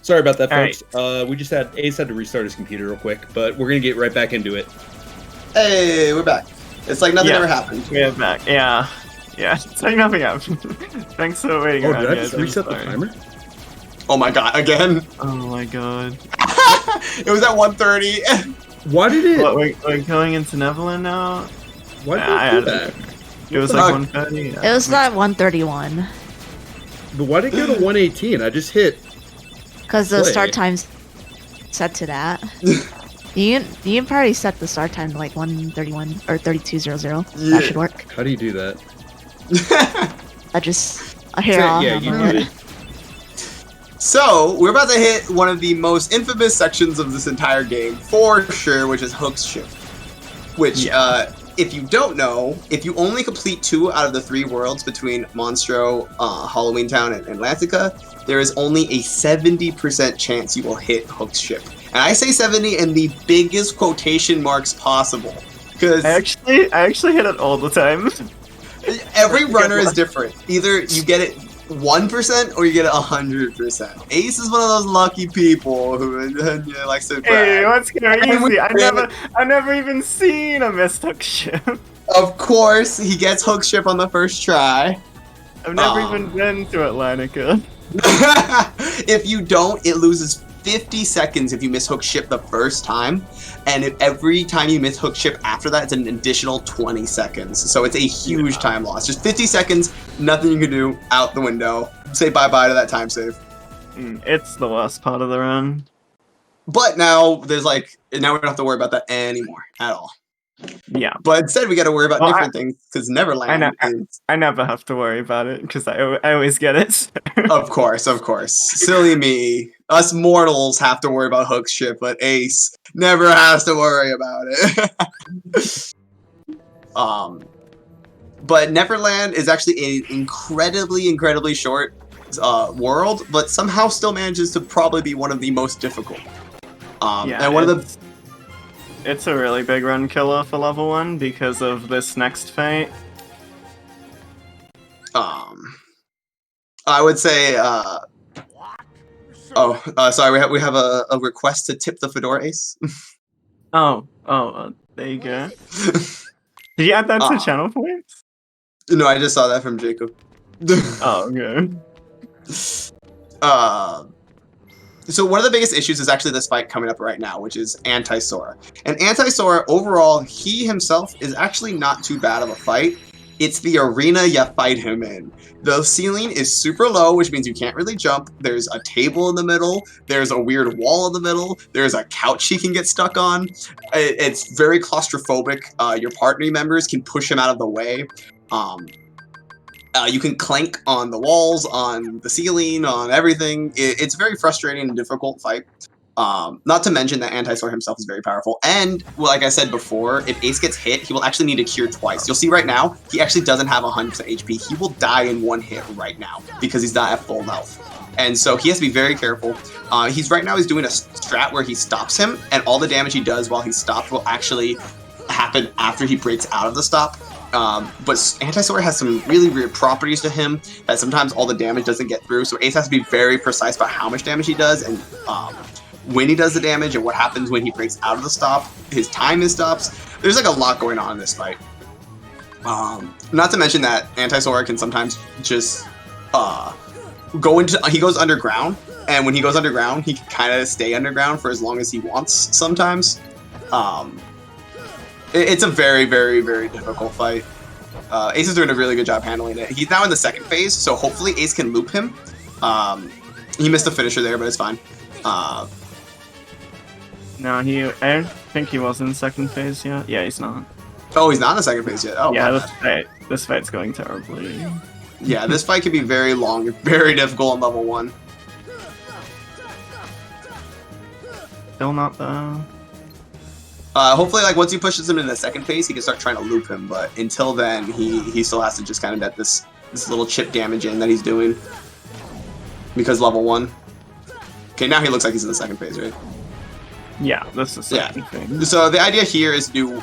Sorry about that, All folks. We just had Ace had to restart his computer real quick, but we're gonna get right back into it. Hey, we're back. It's like nothing ever happened. We're back. Yeah. It's like nothing happened. Thanks for waiting around. Did I guys. just I'm reset the sorry. timer? Oh my god, again? Oh my god. It was at 1:30. Why did it? What, we're going into Neverland now? Why did I it do don't that? know. It was like 1:30. It was not 1:31 But why did it go to 1:18? I just hit. because the Play. start time's set to that. You can probably set the start time to like 1:31 or 32:00. Yeah. That should work. How do you do that? Here, You did it. So, we're about to hit one of the most infamous sections of this entire game, for sure, which is Hook's Ship. Which, if you don't know, if you only complete 2 out of the 3 worlds between Monstro, Halloween Town, and Atlantica, there is only a 70% chance you will hit Hook's Ship. And I say 70 in the biggest quotation marks possible. Because I actually hit it all the time. every runner is different. Either you get it 1% or you get it 100%. Ace is one of those lucky people who likes to brag. Hey, what's crazy? I never even seen a missed Hook Ship. Of course, he gets Hook Ship on the first try. I've never even been to Atlantica. If you don't, it loses 50 seconds if you miss Hook Ship the first time, and if every time you miss Hook Ship after that, it's an additional 20 seconds. So it's a huge time loss. Just 50 seconds, nothing you can do, out the window. Say bye-bye to that time save. It's the worst part of the run. But now there's now we don't have to worry about that anymore at all. Yeah. But instead we got to worry about different things because Neverland I never have to worry about it because I always get it. Of course. Silly me. Us mortals have to worry about Hook's Ship, but Ace never has to worry about it. But Neverland is actually an incredibly short world, but somehow still manages to probably be one of the most difficult. And one of the... It's a really big run killer for level 1 because of this next fight. I would say, sorry, we have a request to tip the fedora, Ace. There you go. Did you add that to channel points? No, I just saw that from Jacob. Okay. So one of the biggest issues is actually this fight coming up right now, which is Anti-Sora. And Anti-Sora, overall, he himself is actually not too bad of a fight. It's the arena you fight him in. The ceiling is super low, which means you can't really jump. There's a table in the middle. There's a weird wall in the middle. There's a couch he can get stuck on. It's very claustrophobic. Your partner members can push him out of the way. You can clank on the walls, on the ceiling, on everything. It's a very frustrating and difficult fight. Not to mention that Anti-Sora himself is very powerful. And, well, like I said before, if Ace gets hit, he will actually need to cure twice. You'll see right now, he actually doesn't have 100% HP. He will die in one hit right now because he's not at full health. And so he has to be very careful. He's doing a strat where he stops him, and all the damage he does while he's stopped will actually happen after he breaks out of the stop. But Anti-Sora has some really weird properties to him that sometimes all the damage doesn't get through, so Ace has to be very precise about how much damage he does and when he does the damage and what happens when he breaks out of the stop, his time stops. There's like a lot going on in this fight. Not to mention that Anti-Sora can sometimes just he goes underground, and when he goes underground, he can kind of stay underground for as long as he wants sometimes. It's a very difficult fight. Ace is doing a really good job handling it. He's now in the second phase, so hopefully Ace can loop him. He missed the finisher there, but it's fine. No, I don't think he was in second phase yet. Yeah, he's not. Oh, he's not in the second phase yet. Oh, yeah, this fight's going terribly. Yeah, this fight can be very long, very difficult on level 1. Still not though. Hopefully, once he pushes him into the second phase, he can start trying to loop him. But until then, he still has to just kind of get this little chip damage in that he's doing because level 1. Okay, now he looks like he's in the second phase, right? Yeah, that's the second thing. So the idea here is to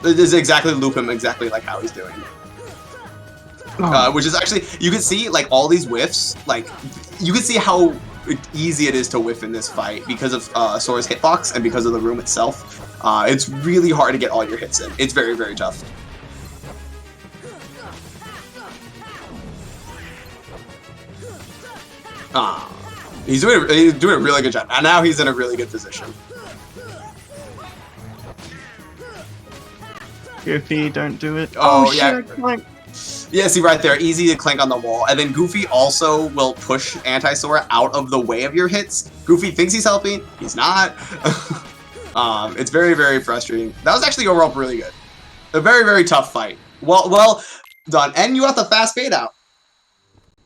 is exactly loop him exactly like how he's doing. Which is actually, you can see all these whiffs. You can see how easy it is to whiff in this fight because of Sora's hitbox and because of the room itself. It's really hard to get all your hits in. It's very, very tough. He's doing a really good job. And now he's in a really good position. Goofy, don't do it. Oh yeah. Shit, like... Yeah, see right there, easy to clank on the wall. And then Goofy also will push Anti-Sora out of the way of your hits. Goofy thinks he's helping, he's not. It's very, very frustrating. That was actually overall really good. A very, very tough fight. Well done. And you got the fast fade out.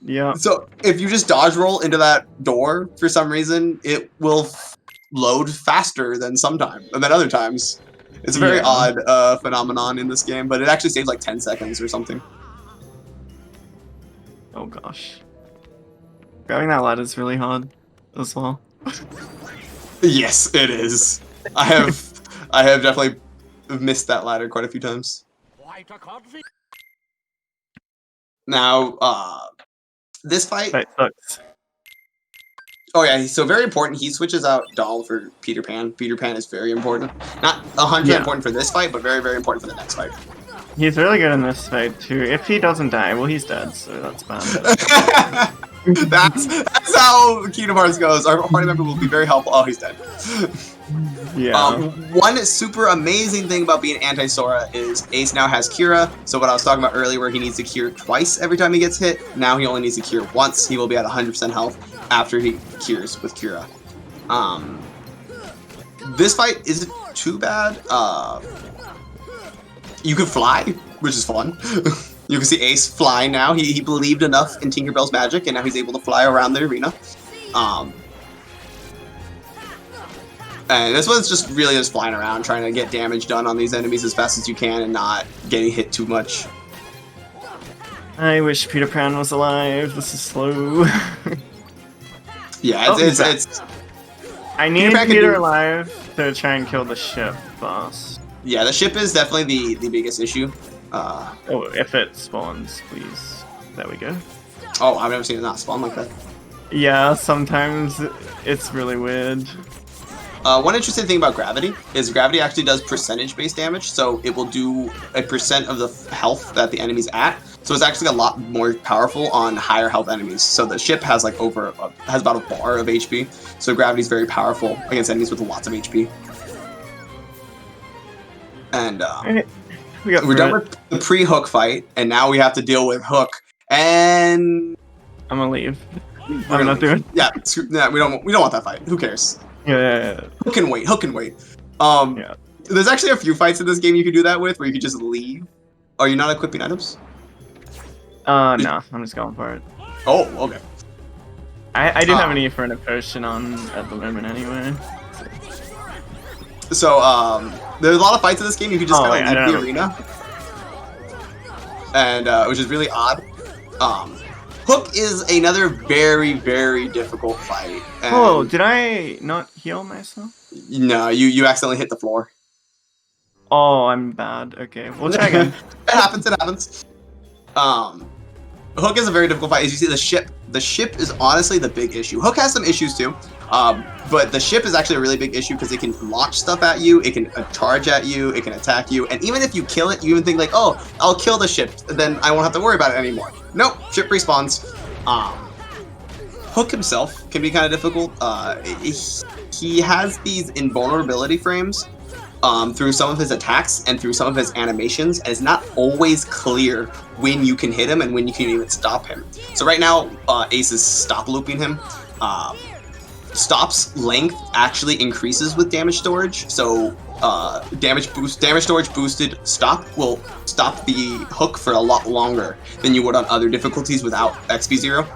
Yeah. So if you just dodge roll into that door for some reason, it will load faster than other times. It's a very odd phenomenon in this game, but it actually saves like 10 seconds or something. Oh gosh. Grabbing that ladder is really hard as well. Yes, it is. I have definitely missed that ladder quite a few times. Now, this fight sucks. Oh yeah, so very important. He switches out Doll for Peter Pan. Peter Pan is very important. Not 100% important for this fight, but very, very important for the next fight. He's really good in this fight too. If he doesn't die, well, he's dead, so that's bad. that's how Kingdom Hearts goes. Our party member will be very helpful. Oh, he's dead. Yeah. One super amazing thing about being anti-Sora is Ace now has Cura. So what I was talking about earlier, where he needs to cure twice every time he gets hit, now he only needs to cure once. He will be at 100% health after he cures with Cura. This fight isn't too bad. You can fly, which is fun. You can see Ace fly now. He believed enough in Tinkerbell's magic, and now he's able to fly around the arena. And this one's just really just flying around, trying to get damage done on these enemies as fast as you can and not getting hit too much. I wish Peter Pan was alive. This is slow. Yeah, it's I need Peter alive to try and kill the ship boss. Yeah, the ship is definitely the biggest issue. Oh, if it spawns, please. There we go. Oh, I've never seen it not spawn like that. Yeah, sometimes it's really weird. One interesting thing about gravity is gravity actually does percentage-based damage, so it will do a percent of the health that the enemy's at. So it's actually a lot more powerful on higher health enemies. So the ship has like has about a bar of HP. So gravity is very powerful against enemies with lots of HP. And we're done with the pre-Hook fight, and now we have to deal with Hook. And I'm gonna leave. I'm not doing. Yeah, we don't want that fight. Who cares? Yeah. Hook can wait. Yeah. There's actually a few fights in this game you can do that with, where you can just leave. Are you not equipping items? No, I'm just going for it. Oh, okay. I do have an Inferno potion on at the moment anyway. So, there's a lot of fights in this game you can just kind of leave the arena. And, which is really odd. Hook is another very, very difficult fight. Oh, did I not heal myself? No, you accidentally hit the floor. Oh, I'm bad. Okay, we'll try again. It happens. Hook is a very difficult fight. As you see, the ship is honestly the big issue. Hook has some issues too, but the ship is actually a really big issue because it can launch stuff at you, it can charge at you, it can attack you, and even if you kill it, you even think like, oh, I'll kill the ship, then I won't have to worry about it anymore. Nope, ship respawns. Hook himself can be kind of difficult. He has these invulnerability frames through some of his attacks and through some of his animations, and it's not always clear when you can hit him and when you can even stop him. So right now, Ace is stop looping him. Stop's length actually increases with damage storage, so damage storage boosted stop will stop the Hook for a lot longer than you would on other difficulties without XP 0.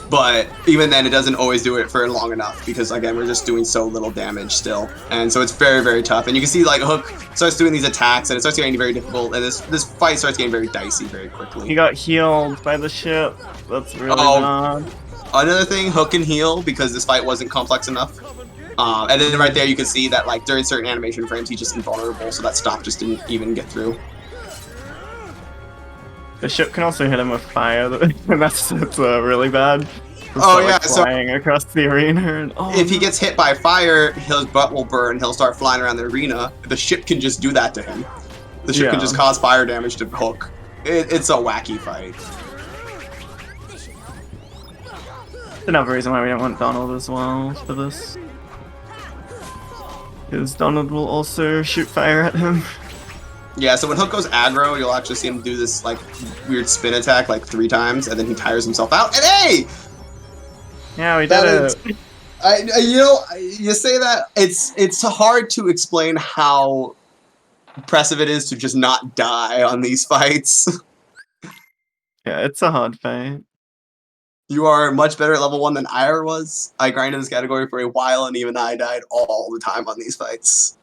But even then, it doesn't always do it for long enough because, again, we're just doing so little damage still. And so it's very, very tough. And you can see, like, Hook starts doing these attacks, and it starts getting very difficult. And this fight starts getting very dicey very quickly. He got healed by the ship. That's really bad. Another thing, Hook can heal because this fight wasn't complex enough. And then right there, you can see that, like, during certain animation frames, he's just invulnerable, so that stop just didn't even get through. The ship can also hit him with fire, and that's really bad. Oh, start, yeah, like, so- flying across the arena. And, oh, If he gets hit by fire, his butt will burn. He'll start flying around the arena. The ship can just do that to him. The ship can Yeah. just cause fire damage to Hook. It's a wacky fight. another reason why we don't want Donald as well for this. Because Donald will also shoot fire at him. Yeah, so when Hook goes aggro, you'll actually see him do this like weird spin attack like 3 times, and then he tires himself out. And hey, Yeah, we did That it. you say that it's hard to explain how impressive it is to just not die on these fights. Yeah, it's a hard fight. You are much better at level 1 than I ever was. I grinded this category for a while, and even I died all the time on these fights.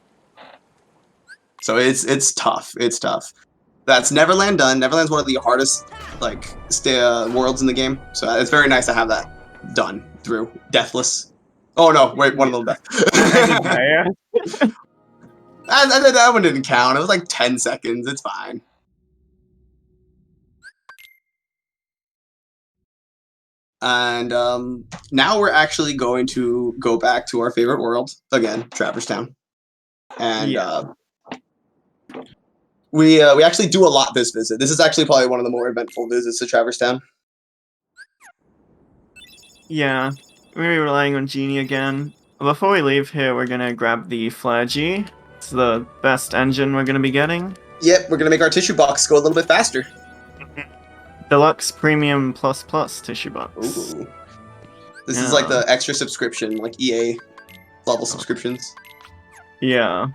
So it's tough. It's tough. That's Neverland done. Neverland's one of the hardest worlds in the game. So it's very nice to have that done through. Deathless. Oh no, wait, one of them died. Yeah. That one didn't count. It was like 10 seconds. It's fine. And now we're actually going to go back to our favorite world again, Traverse Town. And we actually do a lot this visit. This is actually probably one of the more eventful visits to Traverse Town. Yeah, we're relying on Genie again. Before we leave here, we're gonna grab the Flaggy. It's the best engine we're gonna be getting. Yep, we're gonna make our tissue box go a little bit faster. Deluxe Premium Plus Plus tissue box. Ooh. This is like the extra subscription, like EA level subscriptions. Yeah.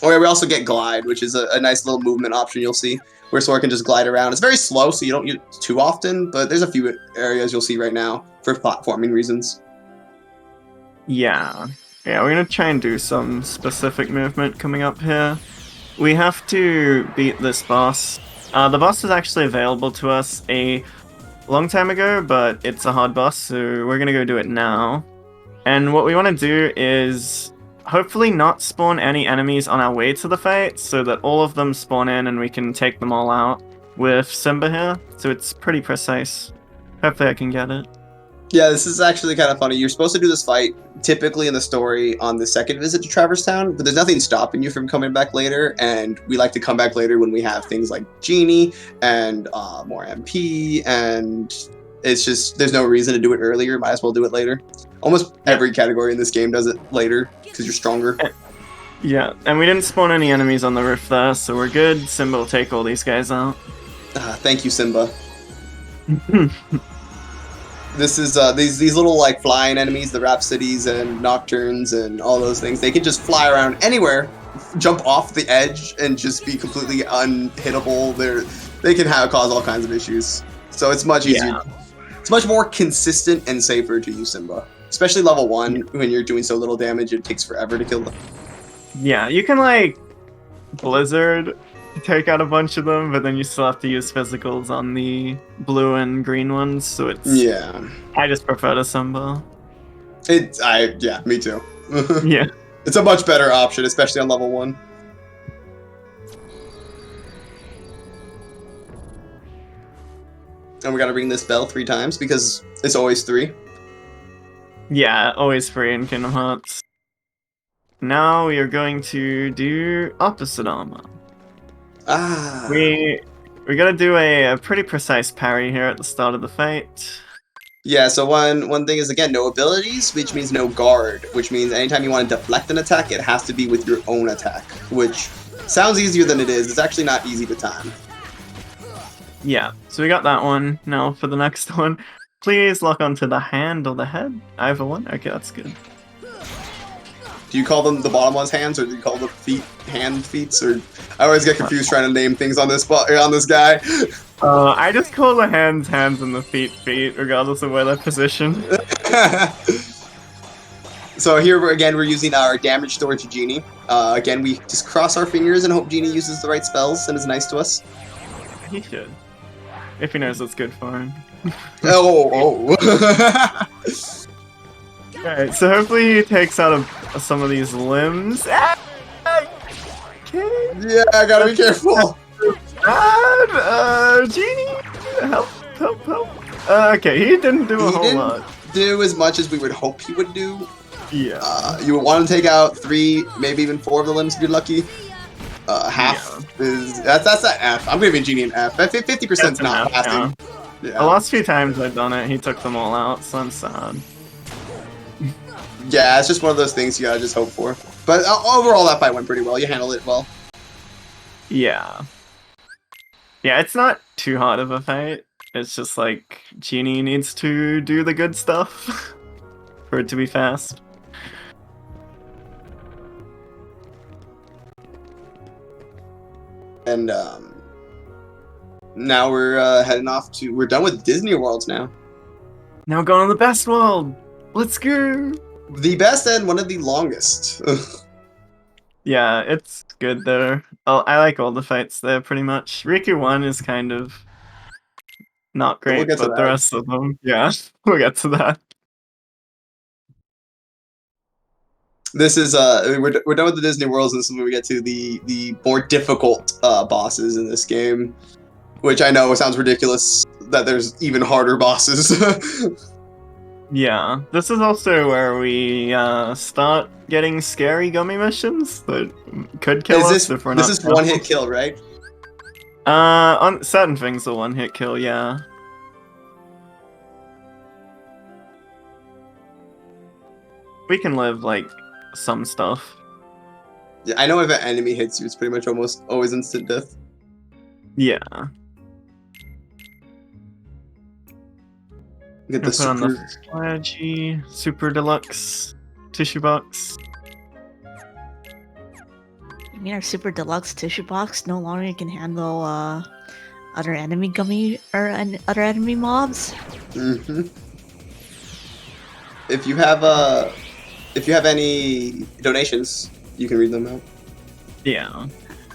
Oh yeah, we also get Glide, which is a nice little movement option you'll see, where Sora can just glide around. It's very slow, so you don't use it too often, but there's a few areas you'll see right now for platforming reasons. Yeah. Yeah, we're gonna try and do some specific movement coming up here. We have to beat this boss. The boss is actually available to us a long time ago, but it's a hard boss, so we're gonna go do it now. And what we want to do is hopefully not spawn any enemies on our way to the fight, so that all of them spawn in and we can take them all out with Simba here. So it's pretty precise. Hopefully I can get it. Yeah, this is actually kind of funny. You're supposed to do this fight typically in the story on the second visit to Traverse Town, but there's nothing stopping you from coming back later, and we like to come back later when we have things like Genie and more MP, and it's just, there's no reason to do it earlier. Might as well do it later. Almost every category in this game does it later, because you're stronger. Yeah, and we didn't spawn any enemies on the roof there, so we're good. Simba will take all these guys out. Thank you, Simba. This is these little like flying enemies, the Rhapsodies and Nocturnes and all those things. They can just fly around anywhere, jump off the edge, and just be completely unhittable. They can cause all kinds of issues. So it's much easier. Yeah. It's much more consistent and safer to use Simba, especially level 1 when you're doing so little damage. It takes forever to kill them. Yeah, you can like Blizzard take out a bunch of them, but then you still have to use physicals on the blue and green ones, so it's... Yeah. I just prefer to Simba. Yeah, me too. Yeah. It's a much better option, especially on level 1. And we gotta ring this bell 3 times, because it's always 3. Yeah, always free in Kingdom Hearts. Now we are going to do opposite armor. We gotta do a pretty precise parry here at the start of the fight. Yeah, so one thing is, again, no abilities, which means no guard, which means anytime you want to deflect an attack, it has to be with your own attack, which sounds easier than it is. It's actually not easy to time. Yeah, so we got that one. Now for the next one, please lock onto the hand or the head. Either one? Okay, that's good. Do you call them the bottom one's hands, or do you call the feet hand feets? Or I always get confused trying to name things on this guy. I just call the hands hands and the feet feet, regardless of where they're positioned. So here we're using our damage storage Genie. Again, we just cross our fingers and hope Genie uses the right spells and is nice to us. He should, if he knows what's good for him. Oh. Alright, so hopefully he takes out some of these limbs. Okay. Yeah, I gotta be careful. Genie! Help. Okay, he didn't do a He whole didn't lot. do as much as we would hope he would do. Yeah. You would want to take out 3, maybe even 4 of the limbs if you're lucky. Half is that's an F. I'm giving Genie an F. 50% is That's an not F, passing. The Yeah. last few times I've done it, he took them all out, so I'm sad. Yeah, it's just one of those things you gotta just hope for. But overall, that fight went pretty well. You handled it well. Yeah. Yeah, it's not too hard of a fight. It's just like Genie needs to do the good stuff for it to be fast. And now we're heading off to. We're done with Disney Worlds now. Now going to the best world. Let's go. The best and one of the longest. Yeah, it's good there. Oh, I like all the fights there pretty much. Riku 1 is kind of not We'll great, get to but the that. rest of them, yeah, we'll get to that. This is we're done with the Disney Worlds, and this is when we get to the more difficult bosses in this game, which I know sounds ridiculous that there's even harder bosses. Yeah, this is also where we start getting scary gummy missions that could kill us if we're not. This is one hit kill, right? On certain things, a one-hit kill, yeah. We can live like some stuff. Yeah, I know if an enemy hits you, it's pretty much almost always instant death. Yeah. Get the Put on the super. Flagy Super Deluxe tissue box. I mean, our super deluxe tissue box no longer can handle other enemy gummy or other enemy mobs. Mm-hmm. If you have any donations, you can read them out. Yeah.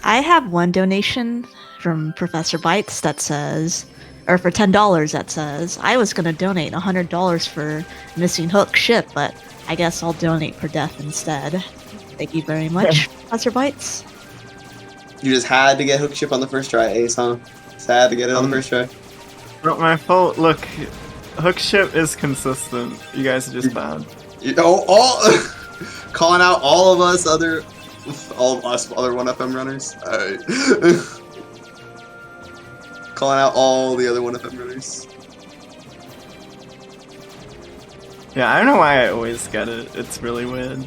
I have one donation from Professor Bites that says, or for $10 that says, I was gonna donate $100 for missing Hook ship, but I guess I'll donate for death instead. Thank you very much, Professor Bites. You just had to get Hook Ship on the first try, Ace, huh? Just had to get it on the first try. Not my fault. Look, Hook ship is consistent. You guys are just bad. Calling out all of us other 1FM runners. Alright. Calling out all the other 1FM runners. Yeah, I don't know why I always get it. It's really weird.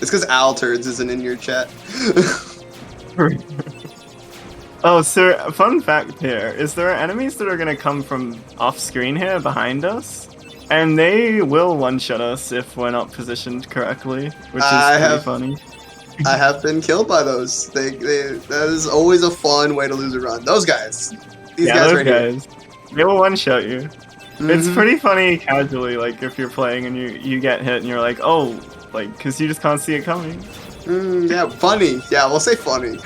It's because Al Turds isn't in your chat. Oh, so fun fact here is there are enemies that are gonna come from off screen here behind us, and they will one-shot us if we're not positioned correctly, which is pretty funny. I have been killed by those. That is always a fun way to lose a run. Those guys. These guys those right guys. They will one-shot you. It's Mhm. pretty funny casually, like if you're playing and you get hit and you're like, oh, like, because you just can't see it coming. Yeah, funny. Yeah, we'll say funny.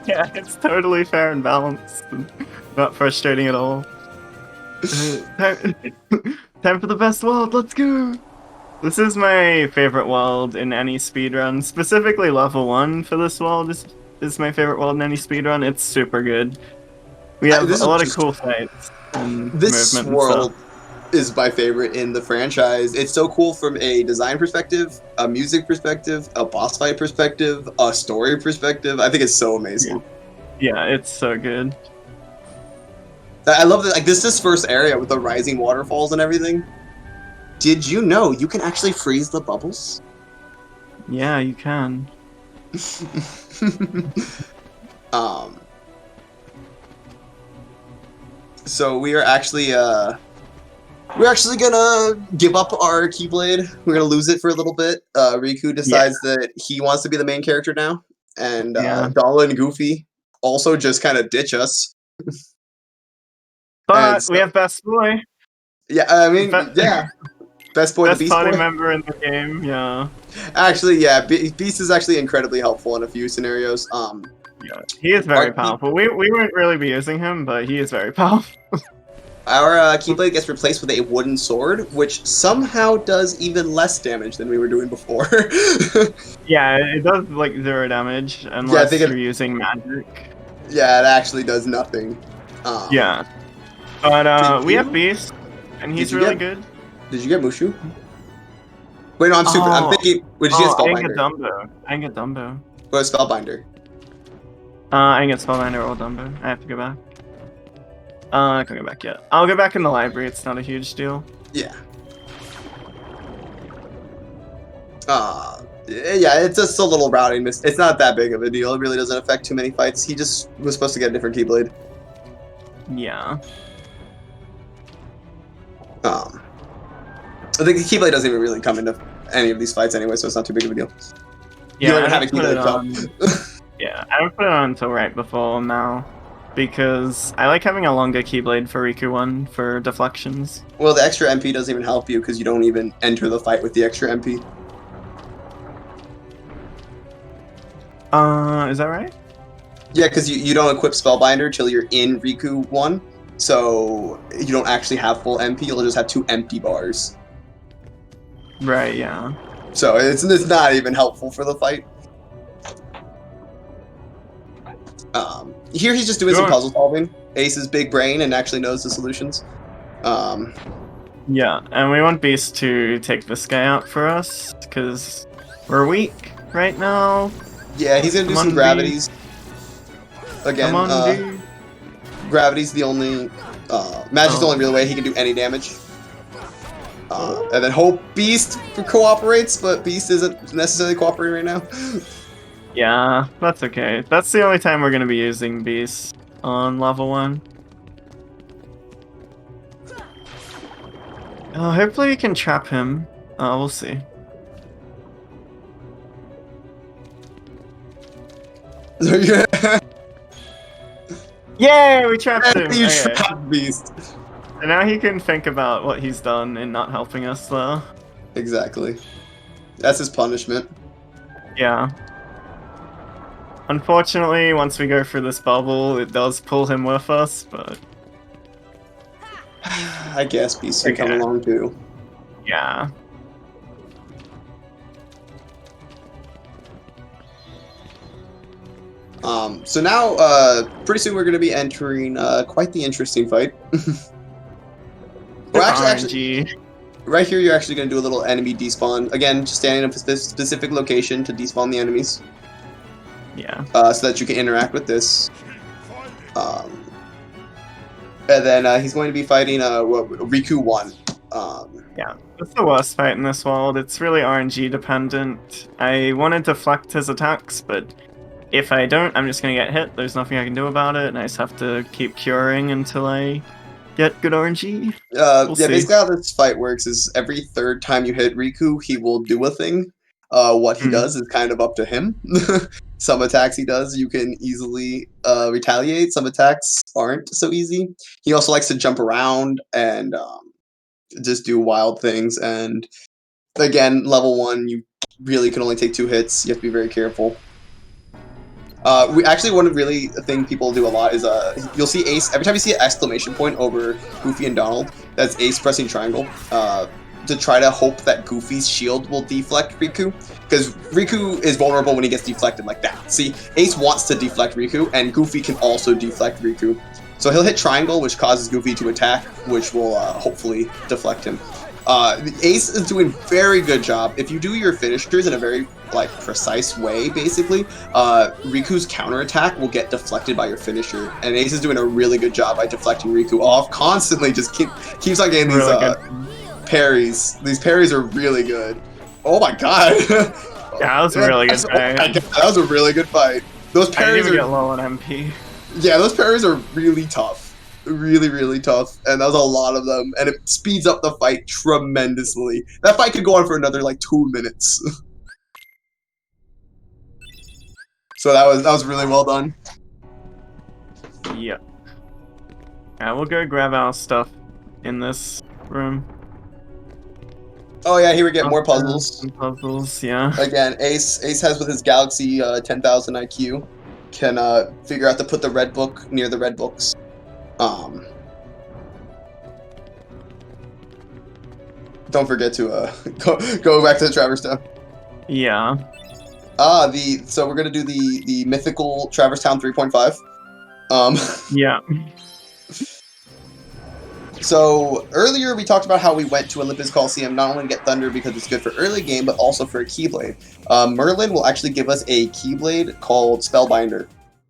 Yeah, it's totally fair and balanced. And not frustrating at all. Time for the best world, let's go! This is my favorite world in any speedrun. Specifically level 1 for this world is my favorite world in any speedrun. It's super good. We have a lot of cool fights. This world is my favorite in the franchise. It's so cool from a design perspective, a music perspective, a boss fight perspective, a story perspective. I think it's so amazing. Yeah, it's so good. I love that. Like this first area with the rising waterfalls and everything. Did you know you can actually freeze the bubbles? Yeah, you can. So we're actually gonna give up our Keyblade. We're gonna lose it for a little bit. Riku decides that he wants to be the main character now, and Dala and Goofy also just kind of ditch us. But so, we have Best Boy. Yeah, I mean, yeah. Best Boy, the Beast party Boy? member in the game, yeah. Actually, yeah, Beast is actually incredibly helpful in a few scenarios. Yeah, he is very powerful. We wouldn't really be using him, but he is very powerful. Our Keyblade gets replaced with a wooden sword, which somehow does even less damage than we were doing before. Yeah, it does like 0 damage unless you're using magic. Yeah, it actually does nothing. Yeah. But Did we you- have Beast, and he's you really get- good. Did you get Mushu? Wait, no, I'm super. I'm Oh. thinking. Wait, did you get I didn't get Spellbinder? Dumbo. I didn't get Dumbo. What is Spellbinder? I didn't get Spellbinder or Dumbo. I have to go back. I can't go back yet. I'll go back in the library. It's not a huge deal. Yeah. Yeah, it's just a little routing miss. It's not that big of a deal. It really doesn't affect too many fights. He just was supposed to get a different Keyblade. Yeah. I think the Keyblade doesn't even really come into any of these fights anyway, so it's not too big of a deal. Yeah, don't I even have a didn't put it Keyblade on. cup. Yeah, I don't put it on until right before now. Because I like having a longer Keyblade for Riku 1 for deflections. Well, the extra MP doesn't even help you because you don't even enter the fight with the extra MP. Is that right? Yeah, because you don't equip Spellbinder till you're in Riku 1, so you don't actually have full MP, you'll just have 2 empty bars. Right, yeah. So it's not even helpful for the fight. Here he's just doing some Sure. puzzle solving. Ace is big brain and actually knows the solutions. Yeah, and we want Beast to take this guy out for us, because we're weak right now. Yeah, he's gonna do Come some on, gravities. Again, Come on, dude. gravity's the only magic's the Oh. only real way he can do any damage. And then hope Beast cooperates, but Beast isn't necessarily cooperating right now. Yeah, that's okay. That's the only time we're gonna be using Beast on level 1. Hopefully we can trap him. We'll see. Yay, we trapped him! You Okay. trapped Beast. And now he can think about what he's done in not helping us, though. Exactly. That's his punishment. Yeah. Unfortunately, once we go through this bubble, it does pull him with us, but I guess Beast can come Okay. along too. yeah. So now, pretty soon we're going to be entering quite the interesting fight. We're actually, RNG. right here, you're actually going to do a little enemy despawn. Again, just standing in a specific location to despawn the enemies, Yeah. so that you can interact with this. And then he's going to be fighting Riku 1. Yeah. That's the worst fight in this world. It's really RNG dependent. I want to deflect his attacks, but if I don't, I'm just gonna get hit. There's nothing I can do about it, and I just have to keep curing until I get good RNG. Yeah, see. basically how this fight works is every third time you hit Riku, he will do a thing. What he Hmm. does is kind of up to him. Some attacks he does, you can easily retaliate. Some attacks aren't so easy. He also likes to jump around and just do wild things. And again, level 1, you really can only take 2 hits. You have to be very careful. We actually one really thing people do a lot is you'll see Ace every time you see an exclamation point over Goofy and Donald. That's Ace pressing triangle to try to hope that Goofy's shield will deflect Riku, because Riku is vulnerable when he gets deflected like that. See, Ace wants to deflect Riku, and Goofy can also deflect Riku. So he'll hit triangle, which causes Goofy to attack, which will hopefully deflect him. Ace is doing very good job. If you do your finishers in a very precise way, basically, Riku's counterattack will get deflected by your finisher, and Ace is doing a really good job by deflecting Riku off constantly. Just keeps on getting these Really parries. These parries are really good. Oh my god! Yeah, that was a really good fight. That was a really good fight. Those I didn't parries even are get low on MP. yeah, those parries are really tough. Really, really tough. And that was a lot of them. And it speeds up the fight tremendously. That fight could go on for another 2 minutes. So that was really well done. Yep. Yeah, we'll go grab our stuff in this room. Oh yeah, here we get more puzzles. Some puzzles, yeah. Again, Ace has with his Galaxy 10,000 IQ can figure out to put the red book near the red books. Don't forget to go back to the Traverse Town. Yeah. So we're gonna do the mythical Traverse Town 3.5. Yeah. So earlier we talked about how we went to Olympus Coliseum not only to get Thunder because it's good for early game, but also for a Keyblade. Merlin will actually give us a Keyblade called Spellbinder.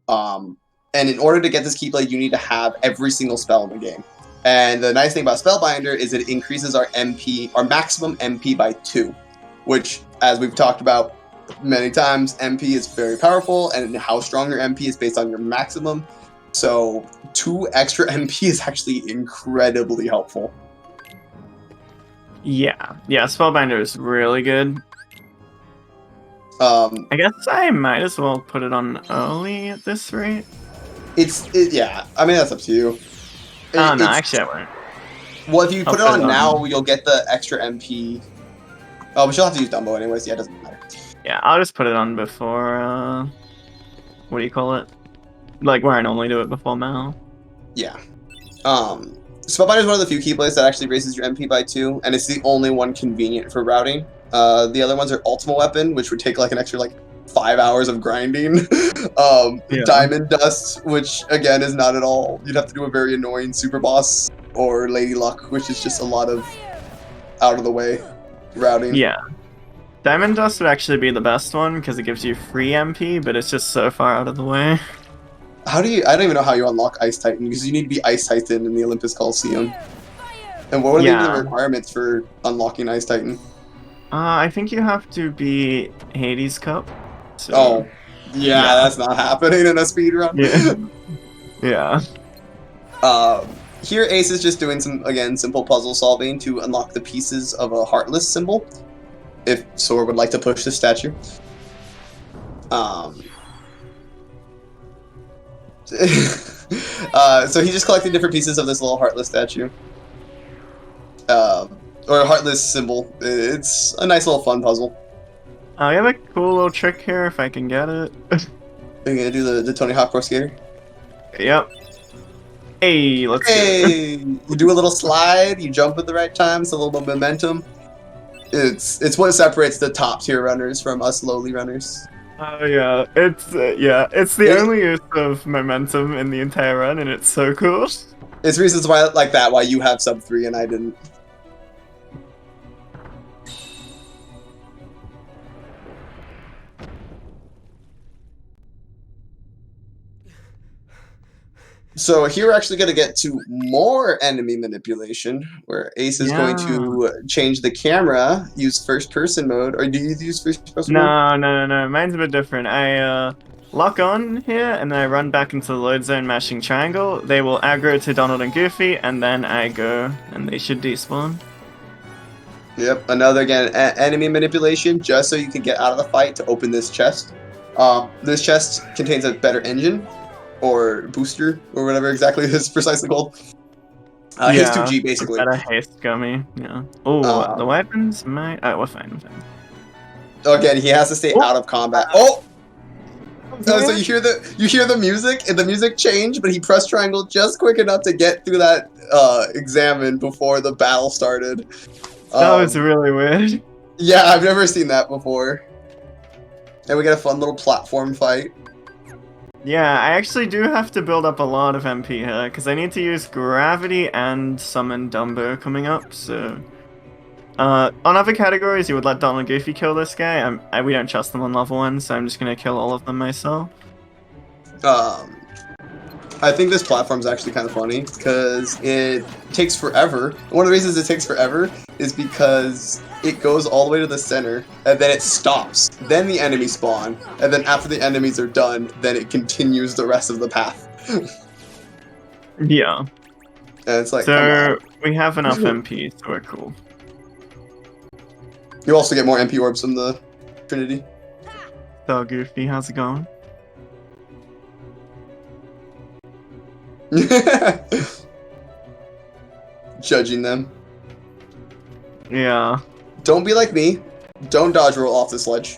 And in order to get this Keyblade, you need to have every single spell in the game. And the nice thing about Spellbinder is it increases our MP, our maximum MP by 2, which, as we've talked about many times, MP is very powerful, and how strong your MP is based on your maximum. So 2 extra MP is actually incredibly helpful. Yeah, Spellbinder is really good. I guess I might as well put it on early at this rate. Yeah, I mean, that's up to you. No, actually I won't. Well, if you put it on now, you'll get the extra MP. Oh, but you'll have to use Dumbo anyways. Yeah, it doesn't matter. Yeah, I'll just put it on before, what do you call it? Like where I normally do it before Mal. Yeah. Spellbinder is one of the few Keyblades that actually raises your MP by 2, and it's the only one convenient for routing. The other ones are Ultimate Weapon, which would take like an extra 5 hours of grinding. Diamond Dust, which again is not at all. You'd have to do a very annoying Super Boss, or Lady Luck, which is just a lot of out of the way routing. Yeah. Diamond Dust would actually be the best one because it gives you free MP, but it's just so far out of the way. I don't even know how you unlock Ice Titan, because you need to be Ice Titan in the Olympus Coliseum. And what are the requirements for unlocking Ice Titan? I think you have to be Hades Cup. So... Oh, yeah, that's not happening in a speedrun. Yeah. Here Ace is just doing some, again, simple puzzle solving to unlock the pieces of a Heartless symbol, if Sora would like to push the statue. So he's just collecting different pieces of this little Heartless statue. Or a Heartless symbol. It's a nice little fun puzzle. I have a cool little trick here if I can get it. Are you gonna do the Tony Hawk Pro Skater? Yep. Hey, let's you do a little slide, you jump at the right time, it's a little bit of momentum. It's what separates the top tier runners from us lowly runners. Oh yeah, it's the only use of momentum in the entire run, and it's so cool. It's reasons why why you have sub 3 and I didn't. So here we're actually going to get to more enemy manipulation, where Ace is going to change the camera, use first-person mode. Or do you use first-person mode? No. Mine's a bit different. I lock on here, and then I run back into the load zone mashing triangle. They will aggro to Donald and Goofy, and then I go, and they should despawn. Yep, another, again, enemy manipulation, just so you can get out of the fight to open this chest. This chest contains a better engine, or booster, or whatever exactly it is precisely called. His 2G, basically. Better haste gummy, yeah. Oh, the weapons might... Oh, we're fine. Again, he has to stay out of combat. Oh! So you hear the music, and the music changed, but he pressed triangle just quick enough to get through that examine before the battle started. That was really weird. Yeah, I've never seen that before. And we get a fun little platform fight. Yeah, I actually do have to build up a lot of MP here, because I need to use Gravity and Summon Dumbo coming up, so... on other categories, you would let Donald and Goofy kill this guy. We don't trust them on level 1, so I'm just gonna kill all of them myself. I think this platform's actually kind of funny, because it takes forever. One of the reasons it takes forever is because it goes all the way to the center, and then it stops. Then the enemies spawn, and then after the enemies are done, then it continues the rest of the path. Yeah. And it's like, so we have enough MP, so we're cool. You also get more MP orbs from the Trinity. So Goofy, how's it going? Judging them. Yeah. Don't be like me. Don't dodge roll off this ledge.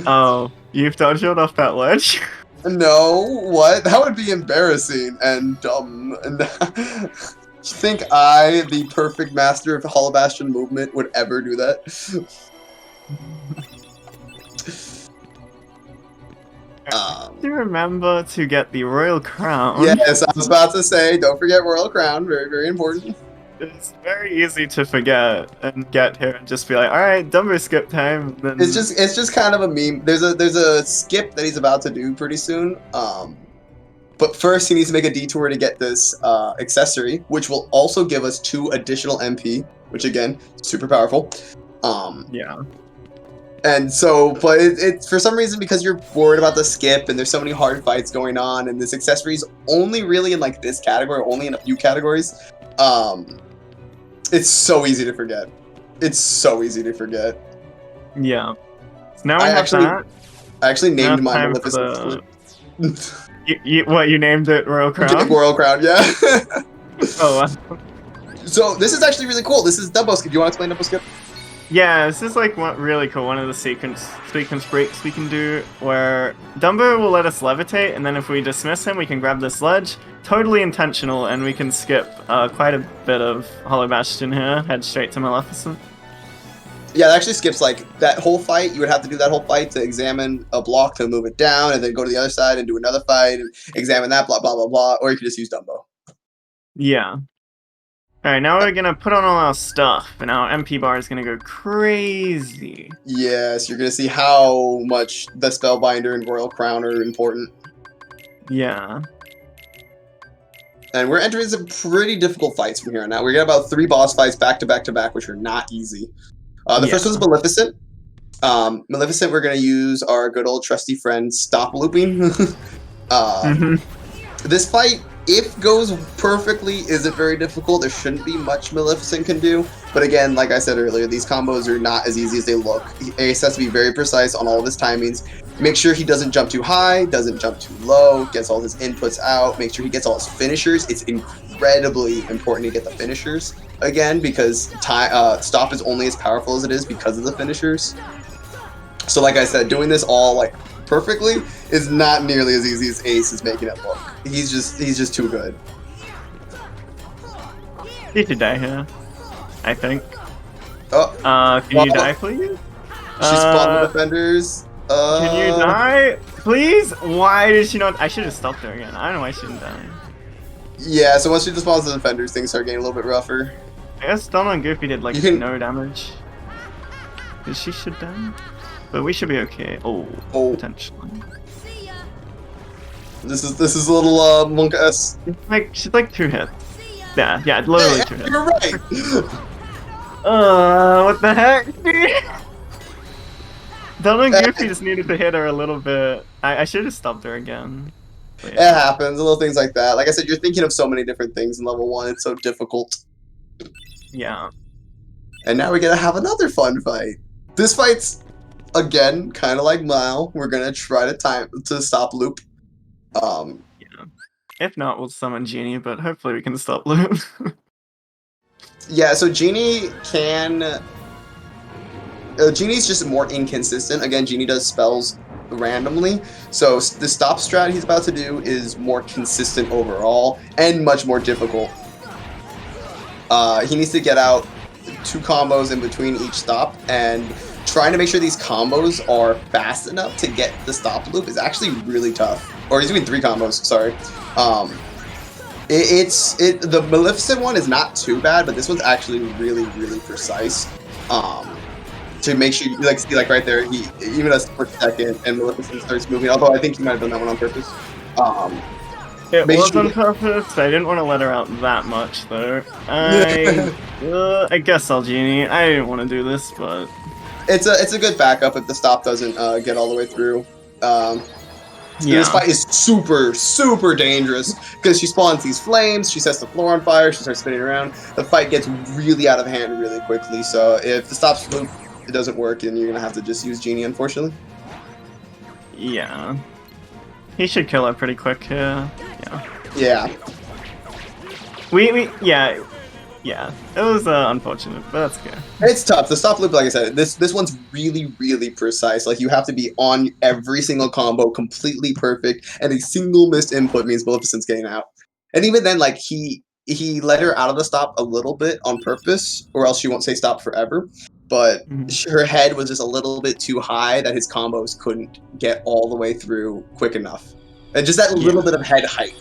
Oh, you've dodged rolled off that ledge? No, what? That would be embarrassing and dumb. And think I, the perfect master of Hollow Bastion movement, would ever do that? Do remember to get the royal crown. Yes, I was about to say, don't forget Royal Crown. Very, very important. It's very easy to forget and get here and just be like, all right, Dumbo skip time. And then It's just kind of a meme. There's a skip that he's about to do pretty soon. But first he needs to make a detour to get this accessory, which will also give us 2 additional MP, which again, super powerful. yeah. And so, but it's for some reason, because you're worried about the skip and there's so many hard fights going on, and this accessory is only really in like this category, only in a few categories. It's so easy to forget. It's so easy to forget. Yeah. So now we I have actually- that. I actually Now named it's my time for Maleficent the- What, you named it Royal Crown? Royal Crown, yeah. Oh, So this is actually really cool. This is Dumbo Skip. Do you want to explain Dumbo Skip? yeah, this is like really cool. One of the sequence breaks we can do where Dumbo will let us levitate, and then if we dismiss him, we can grab this ledge. Totally intentional, and we can skip quite a bit of Hollow Bastion here, head straight to Maleficent. Yeah, it actually skips like that whole fight. You would have to do that whole fight to examine a block to move it down, and then go to the other side and do another fight and examine that, blah, blah, blah, blah. Or you could just use Dumbo. Yeah. Alright, now we're gonna put on all our stuff, and our MP bar is gonna go crazy. Yes, you're going to see how much the Spellbinder and Royal Crown are important. Yeah. And we're entering some pretty difficult fights from here on out. We got about 3 boss fights back to back to back, which are not easy. The first one's Maleficent. Maleficent, we're going to use our good old trusty friend Stop Looping. This fight, if goes perfectly, isn't very difficult. There shouldn't be much Maleficent can do. But again, like I said earlier, these combos are not as easy as they look. Ace has to be very precise on all of his timings. Make sure he doesn't jump too high, doesn't jump too low, gets all his inputs out, make sure he gets all his finishers. It's incredibly important to get the finishers again, because Stop is only as powerful as it is because of the finishers. So like I said, doing this all like perfectly is not nearly as easy as Ace is making it look. He's just too good. You should die here, I think. Oh, Can you die, please? she spawned the defenders. Can you die? Please? Why did she not? I should have stopped her again. I don't know why she didn't die. Yeah, so once she despawns the defenders, things start getting a little bit rougher. I guess Donald and Goofy did like You can- no damage. Because she should die. But we should be okay. Oh, Oh. potentially. This is a little monk-esque. She's like 2 hits. Yeah, literally 2 hits. You're right. What the heck? Donald and Goofy just needed to hit her a little bit. I should have stopped her again. But It yeah. happens, little things like that. Like I said, you're thinking of so many different things in level 1. It's so difficult. Yeah. And now we gotta have another fun fight. This fight's again kind of like Mile. We're gonna try to stop loop. If not, we'll summon Genie, but hopefully we can stop Loop. Yeah, so Genie can. Genie's just more inconsistent. Again, Genie does spells randomly. So the stop strat he's about to do is more consistent overall and much more difficult. He needs to get out 2 combos in between each stop, and trying to make sure these combos are fast enough to get the stop loop is actually really tough. Or he's doing 3 combos, sorry. The Maleficent one is not too bad, but this one's actually really, really precise. To make sure you see right there, he even a split second and Maleficent starts moving. Although I think he might have done that one on purpose. It Make was sure- on purpose. I didn't want to let her out that much, though. I guess I'll Genie. I didn't want to do this, but It's a good backup if the stop doesn't get all the way through. yeah. This fight is super, super dangerous because she spawns these flames, she sets the floor on fire, she starts spinning around. The fight gets really out of hand really quickly, so if the stop loop it doesn't work, then you're gonna have to just use Genie, unfortunately. Yeah. He should kill her pretty quick here. Yeah. Yeah. Yeah. It was unfortunate, but that's okay. It's tough. The stop loop, like I said, this one's really, really precise. Like, you have to be on every single combo completely perfect, and a single missed input means Maleficent's getting out. And even then, like, he let her out of the stop a little bit on purpose, or else she won't say stop forever. but Mhm. her head was just a little bit too high that his combos couldn't get all the way through quick enough. And just that little bit of head height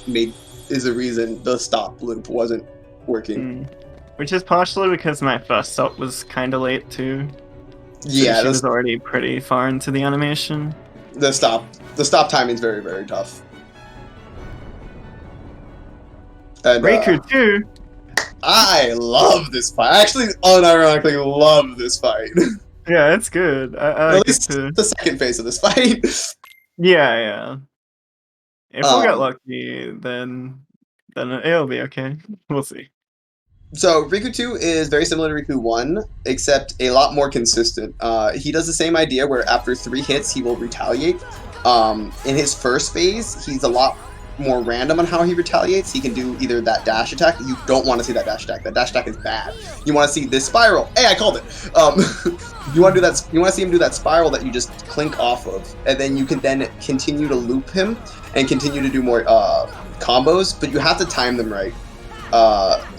is the reason the stop loop wasn't working. Which is partially because my first stop was kind of late too. So Yeah, she was already pretty far into the animation. the stop timing is very, very tough. And Riku too. I love this fight. I actually unironically love this fight. Yeah, it's good. I At like it least too. the second phase of this fight. Yeah. If we get Um, lucky, then it'll be okay. We'll see. So Riku 2 is very similar to Riku 1, except a lot more consistent. He does the same idea where after 3 hits, he will retaliate. In his first phase, he's a lot more random on how he retaliates. He can do either that dash attack. You don't want to see that dash attack. That dash attack is bad. You want to see this spiral. Hey, I called it. You want to do that. You want to see him do that spiral that you just clink off of, and then you can then continue to loop him and continue to do more combos. But you have to time them right.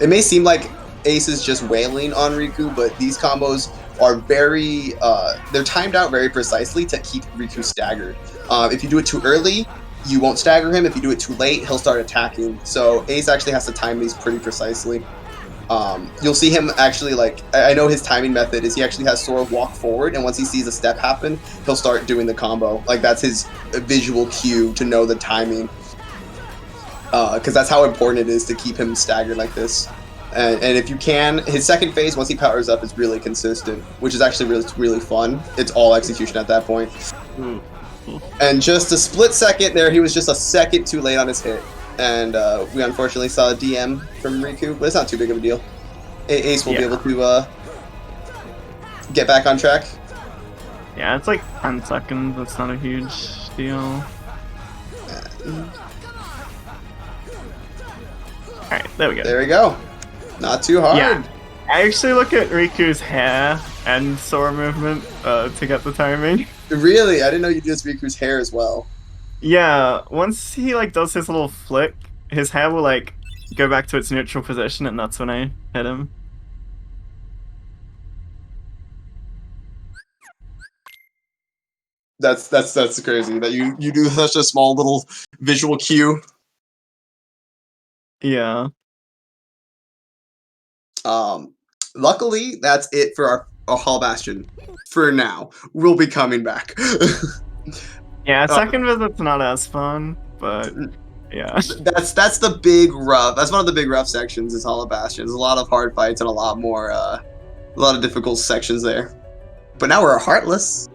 It may seem like Ace is just wailing on Riku, but these combos are very, they're timed out very precisely to keep Riku staggered. If you do it too early, you won't stagger him. If you do it too late, he'll start attacking. So Ace actually has to time these pretty precisely. You'll see him actually, like, I know his timing method is he actually has Sora walk forward, and once he sees a step happen, he'll start doing the combo. Like, that's his visual cue to know the timing. Because that's how important it is to keep him staggered like this. And if you can, his second phase, once he powers up, is really consistent, which is actually really fun. It's all execution at that point. And just a split second there, he was just a second too late on his hit. And we unfortunately saw a DM from Riku, but it's not too big of a deal. Ace will be able to get back on track. Yeah, it's like 10 seconds. That's not a huge deal. Alright, there we go. There we go. Not too hard. Yeah. I actually look at Riku's hair and Sora movement to get the timing. Really? I didn't know you did Riku's hair as well. Yeah, once he like does his little flick, his hair will like go back to its neutral position, and that's when I hit him. That's crazy that you do such a small little visual cue. Yeah. Luckily, that's it for our Hall Bastion. For now, we'll be coming back. Yeah, second visit's not as fun, but yeah. That's the big rough. That's one of the big rough sections. Is Hall Bastion. There's a lot of hard fights and a lot more, a lot of difficult sections there. But now we're Heartless.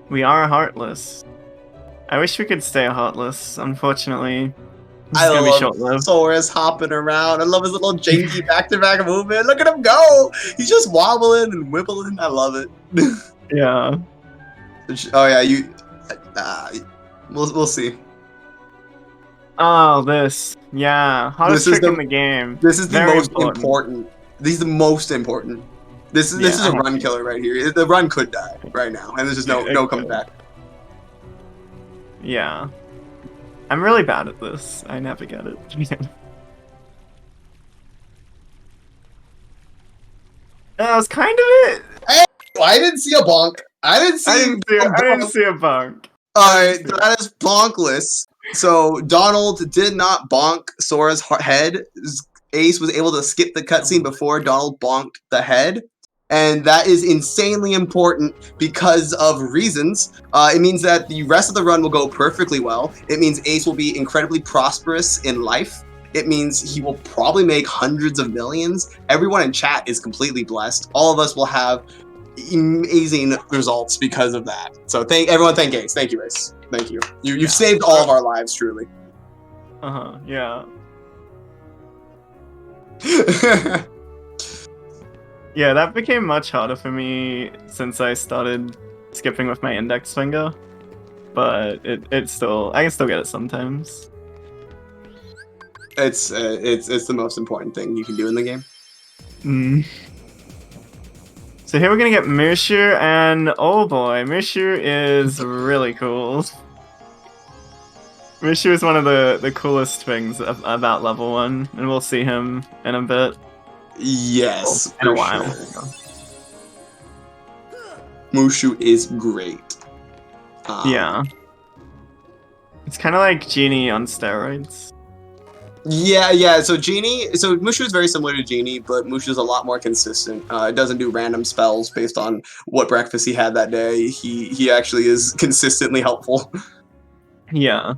We are Heartless. I wish we could stay Heartless. Unfortunately, it's I gonna be love short-lived. Sora's hopping around. I love his little janky back-to-back movement. Look at him go! He's just wobbling and wibbling. I love it. Yeah. Oh yeah, we'll see. Oh, this. Yeah. Hottest trick in the game. This is the Very most important. This is the most important. This is a run killer right here. The run could die right now, and there's just no coming back. Yeah. I'm really bad at this. I never get it. That was kind of it. Hey, I didn't see a bonk. I didn't see a bonk. Alright, that is bonkless. So Donald did not bonk Sora's head. Ace was able to skip the cutscene before Donald bonked the head. And that is insanely important because of reasons. It means that the rest of the run will go perfectly well. It means Ace will be incredibly prosperous in life. It means he will probably make hundreds of millions. Everyone in chat is completely blessed. All of us will have amazing results because of that. So thank Ace. Thank you, Ace. Thank you. You've saved all of our lives, truly. Yeah. Yeah, that became much harder for me since I started skipping with my index finger. But it's still, I can still get it sometimes. It's the most important thing you can do in the game. So here we're gonna get Mushu, and oh boy, Mushu is really cool. Mushu is one of the coolest things about level 1, and we'll see him in a bit. Yes, In a while. Sure. Mushu is great. Yeah. It's kind of like Genie on steroids. Yeah. So Mushu is very similar to Genie, but Mushu is a lot more consistent. It doesn't do random spells based on what breakfast he had that day. He actually is consistently helpful. Yeah.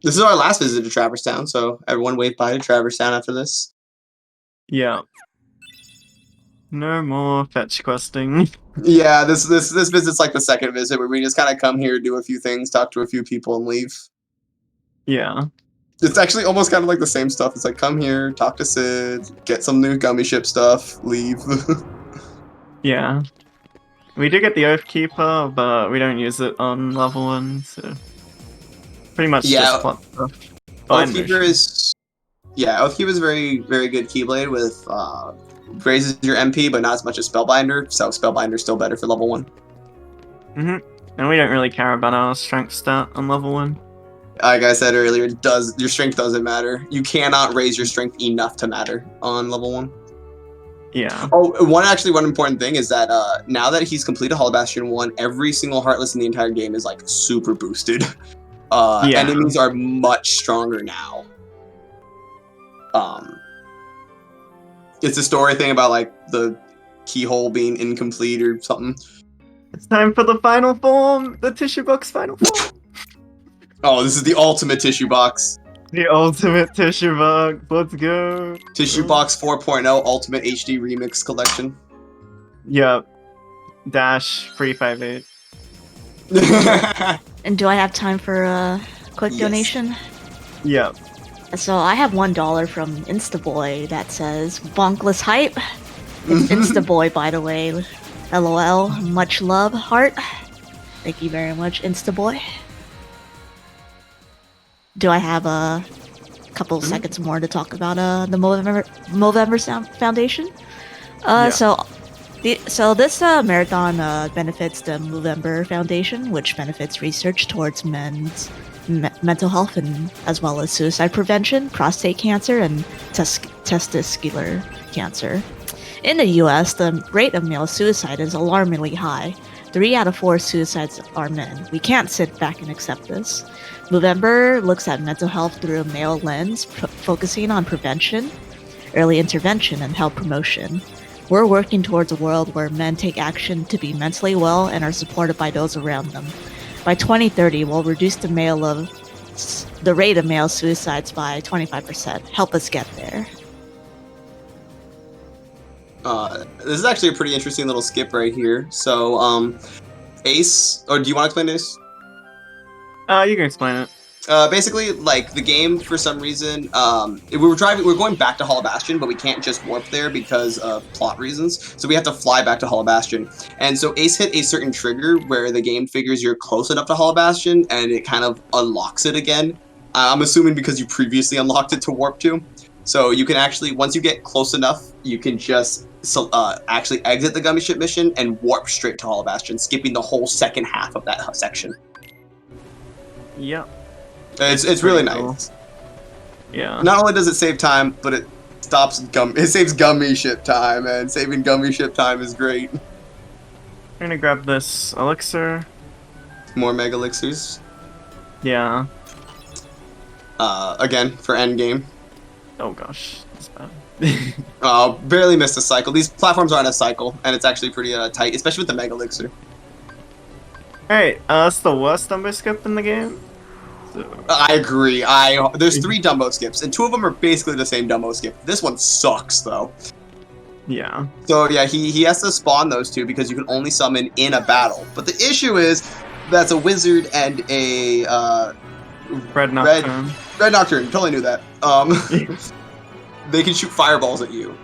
This is our last visit to Traverse Town, so everyone wave bye to Traverse Town after this. Yeah. No more fetch questing. Yeah, this visit's like the second visit where we just kind of come here, do a few things, talk to a few people, and leave. Yeah. It's actually almost kind of like the same stuff. It's like come here, talk to Sid, get some new gummy ship stuff, leave. Yeah. We do get the Oathkeeper, but we don't use it on level 1, so pretty much just plot stuff. Oathkeeper is very, very good Keyblade with raises your MP, but not as much as Spellbinder. So Spellbinder's still better for level 1. And we don't really care about our strength stat on level 1. Like I said earlier, your strength doesn't matter. You cannot raise your strength enough to matter on level 1. Yeah. Oh, one important thing is that now that he's completed Hollow Bastion 1, every single Heartless in the entire game is like super boosted. Enemies are much stronger now. It's a story thing about like the keyhole being incomplete or something. It's time for the final form! The tissue box final form! Oh, this is the ultimate tissue box. The ultimate tissue box. Let's go. Tissue box 4.0 Ultimate HD Remix Collection. Yep. Dash 358. And do I have time for a quick donation? Yep. So I have $1 from Instaboy that says bonkless hype. It's Instaboy, by the way. LOL. Much love, heart. Thank you very much, Instaboy. Do I have a couple seconds more to talk about the Movember Foundation? So this marathon benefits the Movember Foundation, which benefits research towards men's mental health and as well as suicide prevention, prostate cancer, and testicular cancer. In the U.S., the rate of male suicide is alarmingly high. 3 out of 4 suicides are men. We can't sit back and accept this. Movember looks at mental health through a male lens, focusing on prevention, early intervention, and health promotion. We're working towards a world where men take action to be mentally well and are supported by those around them. By 2030, we'll reduce the rate of male suicides by 25%. Help us get there. This is actually a pretty interesting little skip right here. So, Ace, or do you want to explain this? You can explain it. Basically, like the game, for some reason, we're going back to Hollow Bastion, but we can't just warp there because of plot reasons. So we have to fly back to Hollow Bastion. And so Ace hit a certain trigger where the game figures you're close enough to Hollow Bastion, and it kind of unlocks it again. I'm assuming because you previously unlocked it to warp to. So you can actually, once you get close enough, you can just actually exit the Gummy Ship mission and warp straight to Hollow Bastion, skipping the whole second half of that section. Yep. It's really cool. nice. Yeah. Not only does it save time, but it saves Gummy Ship time, and saving Gummy Ship time is great. I'm gonna grab this elixir. More Mega Elixirs. Yeah. Again, for endgame. Oh gosh, that's bad. Barely missed a cycle. These platforms aren't a cycle, and it's actually pretty tight, especially with the Mega Elixir. Alright, that's the worst number skip in the game. So. I agree. There's 3 Dumbo skips, and 2 of them are basically the same Dumbo skip. This one sucks, though. Yeah. So yeah, he has to spawn those 2 because you can only summon in a battle. But the issue is that's a wizard and a Red Nocturne. Red Nocturne. Totally knew that. They can shoot fireballs at you.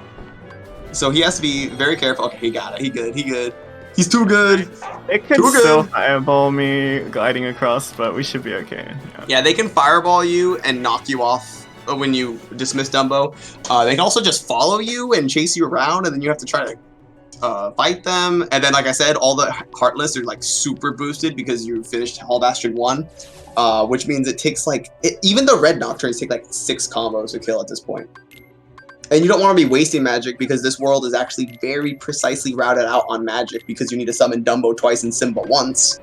So he has to be very careful. Okay, he got it. He good. He's too good. It could still fireball me gliding across, but we should be okay. Yeah, they can fireball you and knock you off when you dismiss Dumbo. They can also just follow you and chase you around, and then you have to try to fight them. And then, like I said, all the Heartless are like super boosted because you finished Hollow Bastion 1, which means it takes even the Red Nocturnes take like 6 combos to kill at this point. And you don't want to be wasting magic because this world is actually very precisely routed out on magic because you need to summon Dumbo twice and Simba once.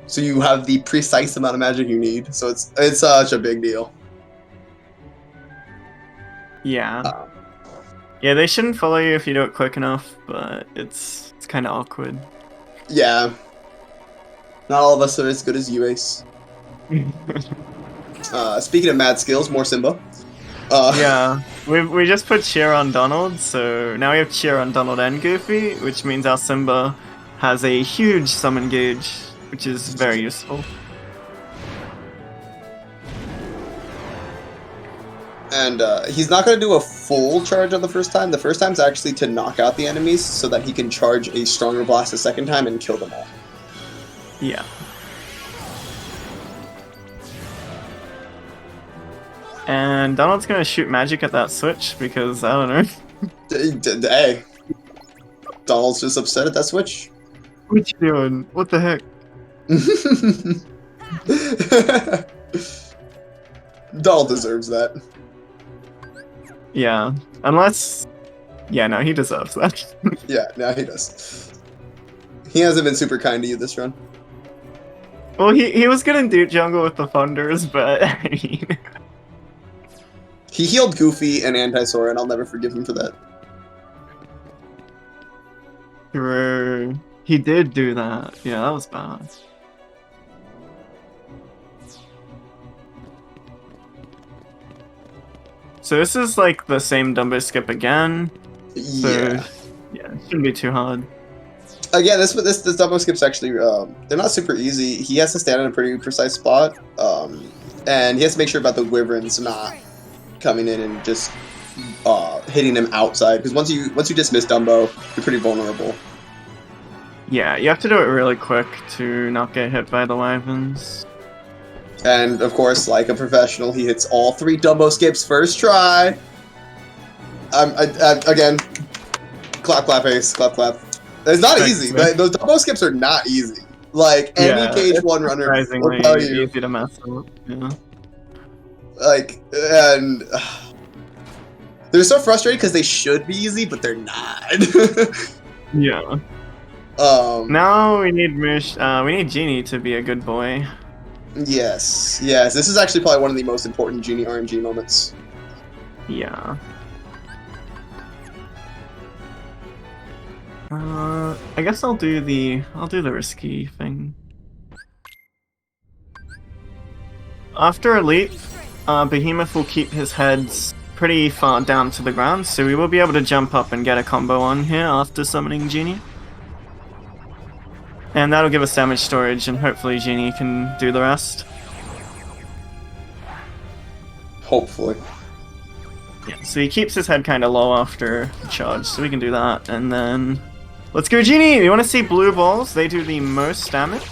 So you have the precise amount of magic you need. So it's such a big deal. Yeah. Yeah, they shouldn't follow you if you do it quick enough, but it's kind of awkward. Yeah. Not all of us are as good as you, Ace. Speaking of mad skills, more Simba. Yeah, we just put cheer on Donald, so now we have cheer on Donald and Goofy, which means our Simba has a huge summon gauge, which is very useful. And he's not going to do a full charge on the first time. The first time's actually to knock out the enemies so that he can charge a stronger blast the second time and kill them all. Yeah. And Donald's gonna shoot magic at that switch because, I don't know. Hey. Donald's just upset at that switch. What you doing? What the heck? Donald deserves that. Yeah. Unless... Yeah, no, he deserves that. Yeah, now he does. He hasn't been super kind to you this run. Well, he was gonna do jungle with the Thunders, but I mean... He healed Goofy and Anti-Sora, and I'll never forgive him for that. True. He did do that. Yeah, that was bad. So this is like the same Dumbo skip again. So, Yeah. Yeah, it shouldn't be too hard. Again, this Dumbo skip's actually, they're not super easy. He has to stand in a pretty precise spot, and he has to make sure about the Wyverns not coming in and just hitting him outside. Because once you dismiss Dumbo, you're pretty vulnerable. Yeah, you have to do it really quick to not get hit by the Wyverns. And of course, like a professional, he hits all 3 Dumbo skips first try. Again, clap, clap, Ace, clap, clap. It's not easy. Those Dumbo skips are not easy. Like any Cage 1 runner will tell you. Easy to mess up. Yeah. Like, and they're so frustrating because they should be easy, but they're not. Yeah. Now we need we need Genie to be a good boy. Yes. This is actually probably one of the most important Genie RNG moments. Yeah. I guess I'll do the risky thing. After a leap, Behemoth will keep his heads pretty far down to the ground, so we will be able to jump up and get a combo on here after summoning Genie. And that'll give us damage storage, and hopefully Genie can do the rest. Hopefully. Yeah, so he keeps his head kind of low after the charge, so we can do that, and then... Let's go, Genie! You want to see blue balls? They do the most damage.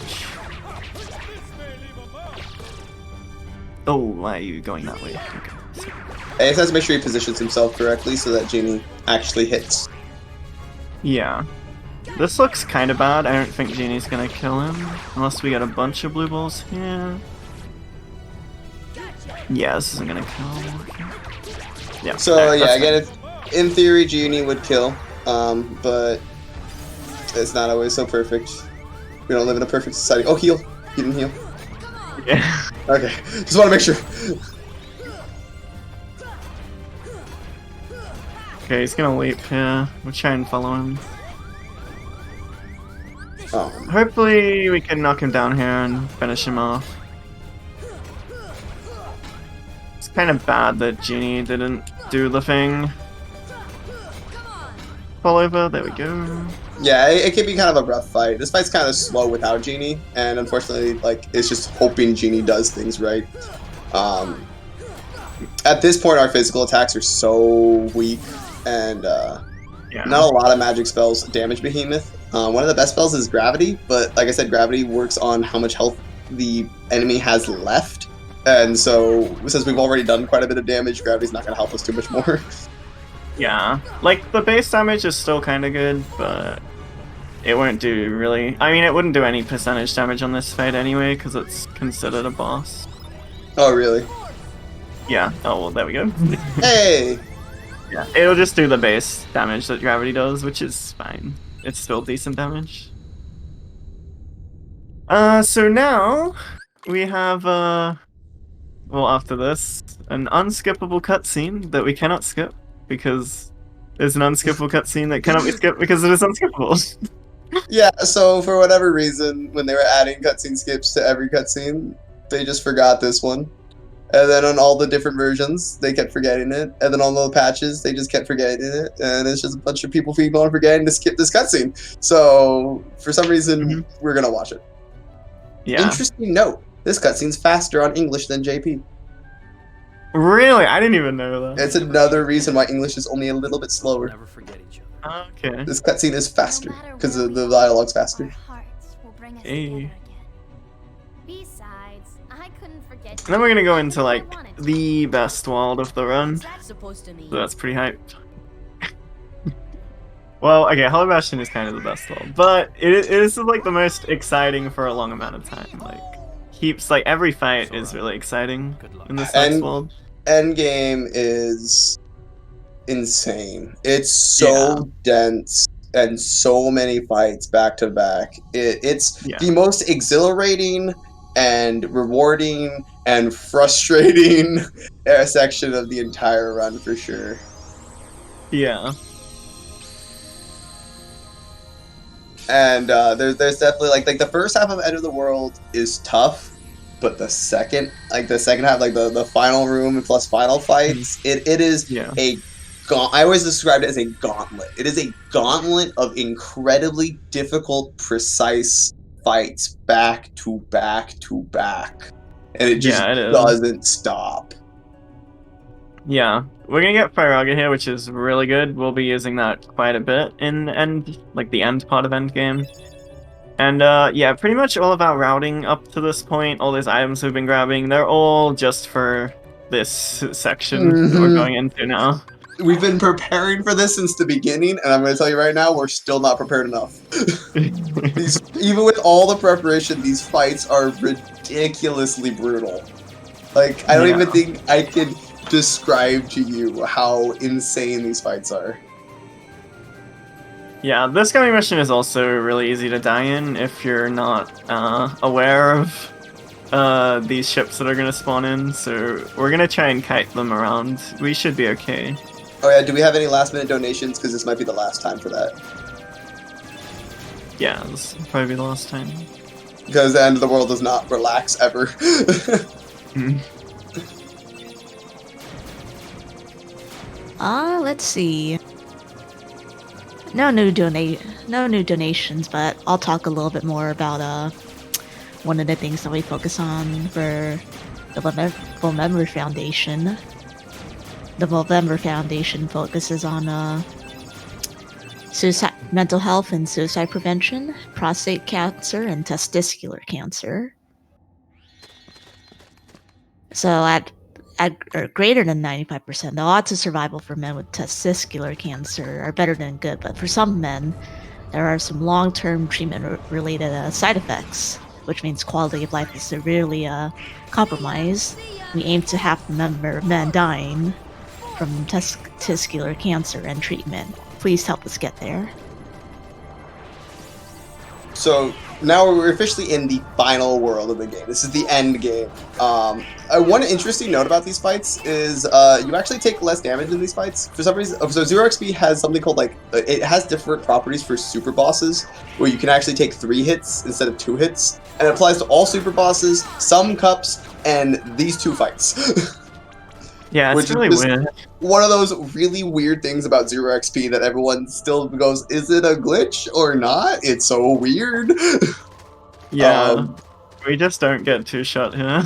Oh, why are you going that way? Okay. Ace has to make sure he positions himself correctly so that Genie actually hits. Yeah. This looks kind of bad. I don't think Genie's gonna kill him. Unless we get a bunch of blue balls here. Yeah, this isn't gonna kill. Yeah. So, yeah, again, in theory, Genie would kill, but it's not always so perfect. We don't live in a perfect society. Oh, heal. He didn't heal. Yeah. Okay, just want to make sure. Okay, he's gonna leap here. We'll try and follow him. Hopefully we can knock him down here and finish him off. It's kind of bad that Genie didn't do the thing. Fall over, there we go. Yeah, it can be kind of a rough fight. This fight's kind of slow without Genie, and unfortunately, like, it's just hoping Genie does things right. At this point, our physical attacks are so weak, and not a lot of magic spells damage Behemoth. One of the best spells is Gravity, but like I said, Gravity works on how much health the enemy has left. And so, since we've already done quite a bit of damage, Gravity's not going to help us too much more. Yeah, like, the base damage is still kind of good, but it won't do really... I mean, it wouldn't do any percentage damage on this fight anyway, because it's considered a boss. Oh, really? Yeah, oh, well, there we go. Hey! Yeah, it'll just do the base damage that gravity does, which is fine. It's still decent damage. So now we have well, after this, an unskippable cutscene that we cannot skip because there's an unskippable cutscene that cannot be skipped because it is unskippable. Yeah, so for whatever reason, when they were adding cutscene skips to every cutscene, they just forgot this one. And then on all the different versions, they kept forgetting it. And then on the patches, they just kept forgetting it. And it's just a bunch of people forgetting to skip this cutscene. So for some reason, we're gonna watch it. Yeah. Interesting note: this cutscene's faster on English than JP. Really? I didn't even know that. It's another reason why English is only a little bit slower. Never forget each other. Okay. This cutscene is faster because the dialogue's faster. Hey. Besides, I couldn't forget. And then we're gonna go into like the best world of the run. What's that supposed to mean? So that's pretty hyped. Well, okay, Hollow Bastion is kind of the best world, but it is like the most exciting for a long amount of time. Like, keeps like every fight is really exciting in this next world. Endgame is insane. It's so dense and so many fights back to back. It's the most exhilarating and rewarding and frustrating section of the entire run for sure. Yeah. And there's definitely like the first half of End of the World is tough, but the second half, like the final room plus final fights, it is a I always described it as a gauntlet. It is a gauntlet of incredibly difficult, precise fights back to back to back, and it just doesn't stop. Yeah, we're gonna get Firaga here, which is really good. We'll be using that quite a bit in the end part of Endgame. And yeah, pretty much all of our routing up to this point, all these items we've been grabbing, they're all just for this section that we're going into now. We've been preparing for this since the beginning, and I'm going to tell you right now, we're still not prepared enough. Even with all the preparation, these fights are ridiculously brutal. Like, I don't even think I could describe to you how insane these fights are. Yeah, this coming mission is also really easy to die in if you're not aware of these ships that are going to spawn in, so we're going to try and kite them around. We should be okay. Oh yeah, do we have any last minute donations? Because this might be the last time for that. Yeah, this will probably be the last time. Because the End of the World does not relax ever. Let's see. No new donations, but I'll talk a little bit more about one of the things that we focus on for the Movember Foundation. The Movember Foundation focuses on suicide, mental health and suicide prevention, prostate cancer, and testicular cancer. So at greater than 95%, the odds of survival for men with testicular cancer are better than good, but for some men, there are some long-term treatment-related side effects, which means quality of life is severely compromised. We aim to half the number of men dying from testicular cancer and treatment. Please help us get there. So now we're officially in the final world of the game. This is the end game. One interesting note about these fights is you actually take less damage in these fights. For some reason, so 0xP has something called it has different properties for super bosses, where you can actually take 3 hits instead of 2 hits. And it applies to all super bosses, some cups, and these 2 fights. Yeah, it's really weird. One of those really weird things about 0xP that everyone still goes, is it a glitch or not? It's so weird. Yeah, we just don't get 2-shot here.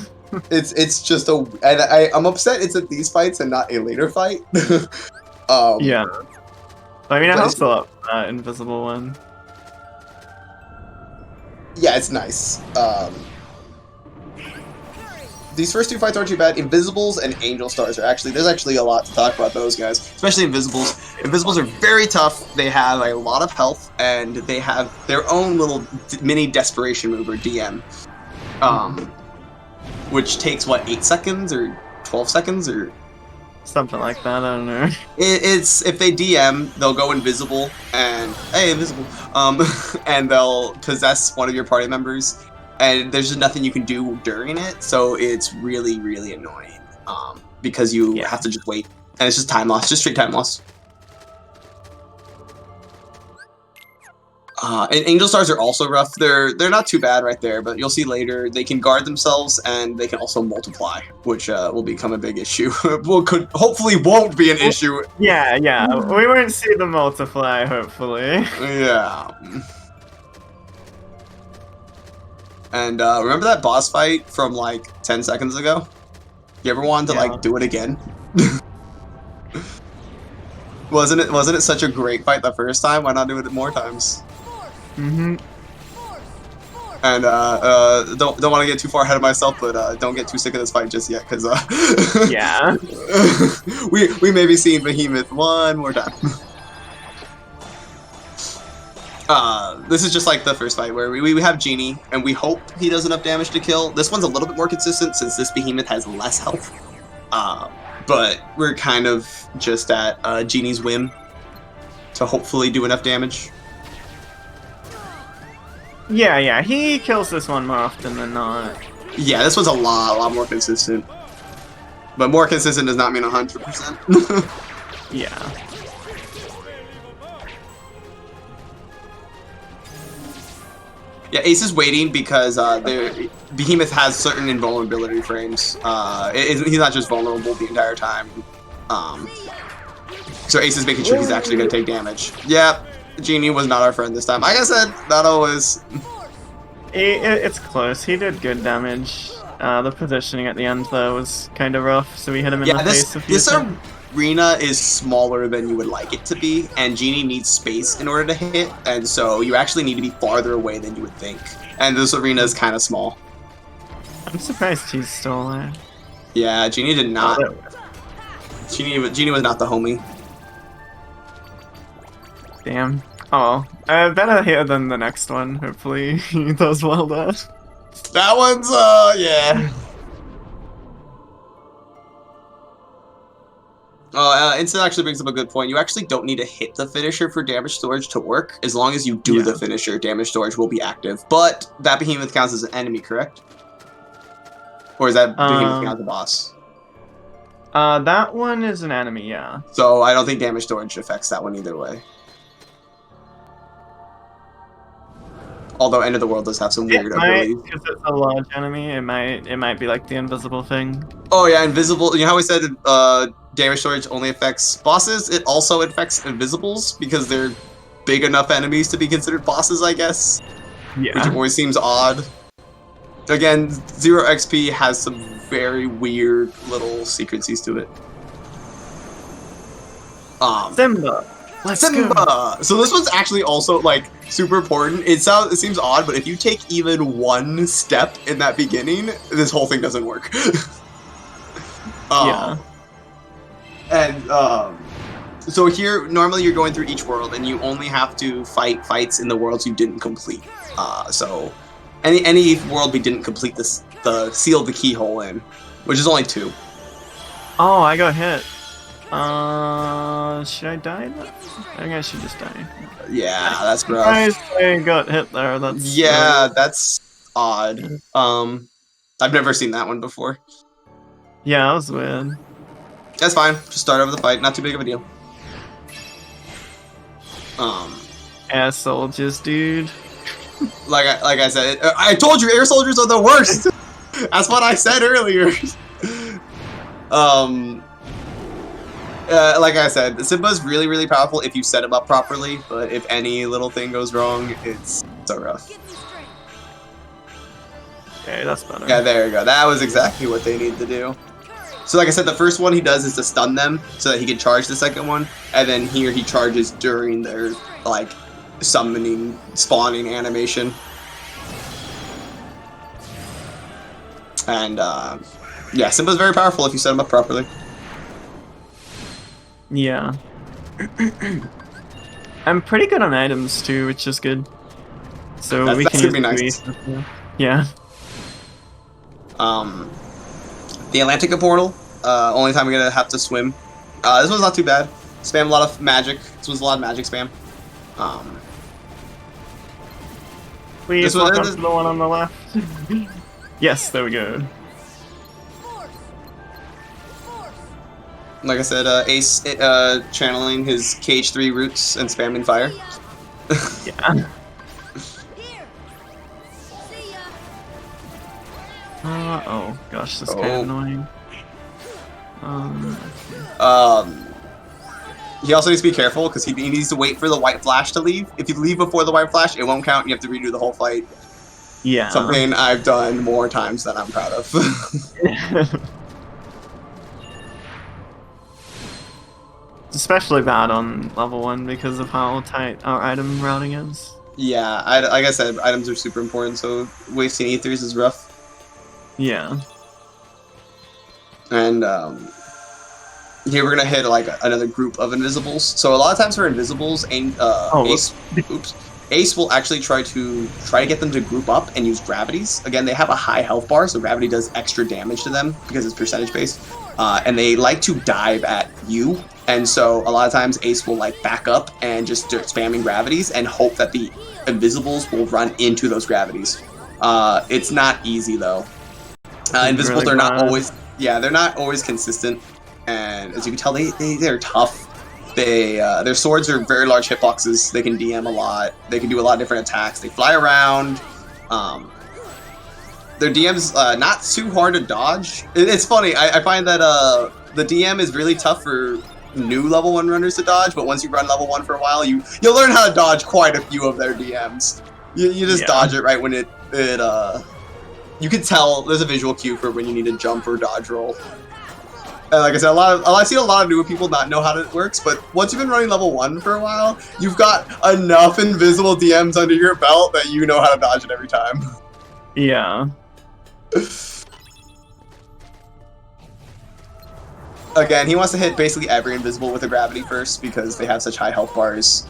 It's just I'm upset it's at these fights and not a later fight. Yeah. I mean, I hope so. Invisible one. Yeah, it's nice. These first 2 fights aren't too bad. Invisibles and Angel Stars are there's actually a lot to talk about those guys, especially Invisibles. Invisibles are very tough. They have a lot of health, and they have their own little mini desperation move, or DM, which takes, 8 seconds or 12 seconds, or Something like that, I don't know. It's if they DM, they'll go invisible and hey, invisible, and they'll possess one of your party members, and there's just nothing you can do during it, so it's really really annoying, because you Yeah. have to just wait, and it's just time loss, just straight time loss. And Angel Stars are also rough. They're not too bad right there, but you'll see later they can guard themselves and they can also multiply, which will become a big issue. Well, could hopefully won't be an issue. Yeah, we won't see the multiply, hopefully. Yeah. And remember that boss fight from like 10 seconds ago? You ever wanted to Yeah. like do it again? Wasn't it such a great fight the first time? Why not do it more times? Mm-hmm. And don't want to get too far ahead of myself, but don't get too sick of this fight just yet, because Yeah. we may be seeing Behemoth one more time. This is just like the first fight where we have Genie, and we hope he does enough damage to kill. This one's a little bit more consistent since this Behemoth has less health. But we're kind of just at Genie's whim to hopefully do enough damage. Yeah, he kills this one more often than not. Yeah, this one's a lot more consistent. But more consistent does not mean 100%. Yeah. Yeah, Ace is waiting because Behemoth has certain invulnerability frames. He's not just vulnerable the entire time. So Ace is making sure he's actually going to take damage. Yeah, Genie was not our friend this time. Like I said, not always. It's close. He did good damage. The positioning at the end, though, was kind of rough, so we hit him in the face a few this times. arena is smaller than you would like it to be, and Genie needs space in order to hit, and so you actually need to be farther away than you would think. And this arena is kind of small. I'm surprised he's still alive. Yeah, Genie did not. Genie was not the homie. Damn. Oh, better here than the next one. Hopefully he does well there. That one's, yeah. Instant actually brings up a good point. You actually don't need to hit the finisher for damage storage to work. As long as you do the finisher, damage storage will be active. But that Behemoth counts as an enemy, correct? Or is that Behemoth count as a boss? That one is an enemy, yeah. So I don't think damage storage affects that one either way. Although End of the World does have some weird abilities. Because it's a large enemy, it might be like the invisible thing. Oh yeah, invisible. You know how we said damage storage only affects bosses? It also affects invisibles because they're big enough enemies to be considered bosses, I guess. Yeah. Which always seems odd. Again, 0 XP has some very weird little secrecies to it. Simba. Simba! So this one's actually also like super important. It seems odd, but if you take even one step in that beginning, this whole thing doesn't work. Yeah. And so here normally you're going through each world and you only have to fight fights in the worlds you didn't complete. So any world we didn't complete the seal the keyhole in, which is only 2. Oh, I got hit. Should I die? I think I should just die. Yeah, that's rough. I got hit there. That's that's odd. I've never seen that one before. Yeah, that was weird. That's fine. Just start over the fight. Not too big of a deal. Air soldiers, dude. Like I said, I told you, air soldiers are the worst. That's what I said earlier. Like I said, Simba's really, really powerful if you set him up properly, but if any little thing goes wrong, it's so rough. Okay, that's better. Yeah, there you go. That was exactly what they need to do. So like I said, the first one he does is to stun them so that he can charge the second one, and then here he charges during their, like, summoning, spawning animation. And, yeah, Simba's very powerful if you set him up properly. Yeah. I'm pretty good on items too, which is good. So That's we can gonna be use nice. Yeah. The Atlantica portal Only time we're gonna have to swim. This one's not too bad. Spam a lot of magic. This one's a lot of magic spam. Please This one- welcome this- to the one on the left. Yes, there we go. Like I said, Ace channeling his KH3 roots and spamming fire. Yeah. Oh gosh, this is kind of annoying. Okay. He also needs to be careful because he needs to wait for the white flash to leave. If you leave before the white flash, it won't count. You have to redo the whole fight. Yeah. Something I've done more times than I'm proud of. It's especially bad on level 1 because of how tight our item routing is. Yeah, like I said, items are super important, so wasting ethers is rough. Yeah. And here we're gonna hit like another group of invisibles. So a lot of times for invisibles, Ace will actually try to get them to group up and use gravities. Again, they have a high health bar, so gravity does extra damage to them because it's percentage based. And they like to dive at you. And so a lot of times Ace will like back up and just start spamming gravities and hope that the invisibles will run into those gravities. It's not easy though. Invisibles really are not bad. always, they're not always consistent. And as you can tell, they're tough. Their swords are very large hitboxes. They can DM a lot. They can do a lot of different attacks. They fly around. Their DM's not too hard to dodge. It's funny. I find that the DM is really tough for new level 1 runners to dodge, but once you run level 1 for a while, you'll learn how to dodge quite a few of their DMs. You just dodge it right when it you can tell there's a visual cue for when you need to jump or dodge roll. And like I said, I've seen a lot of newer people not know how it works, but once you've been running level 1 for a while, you've got enough invisible DMs under your belt that you know how to dodge it every time. Yeah. Again, he wants to hit basically every invisible with a gravity first because they have such high health bars.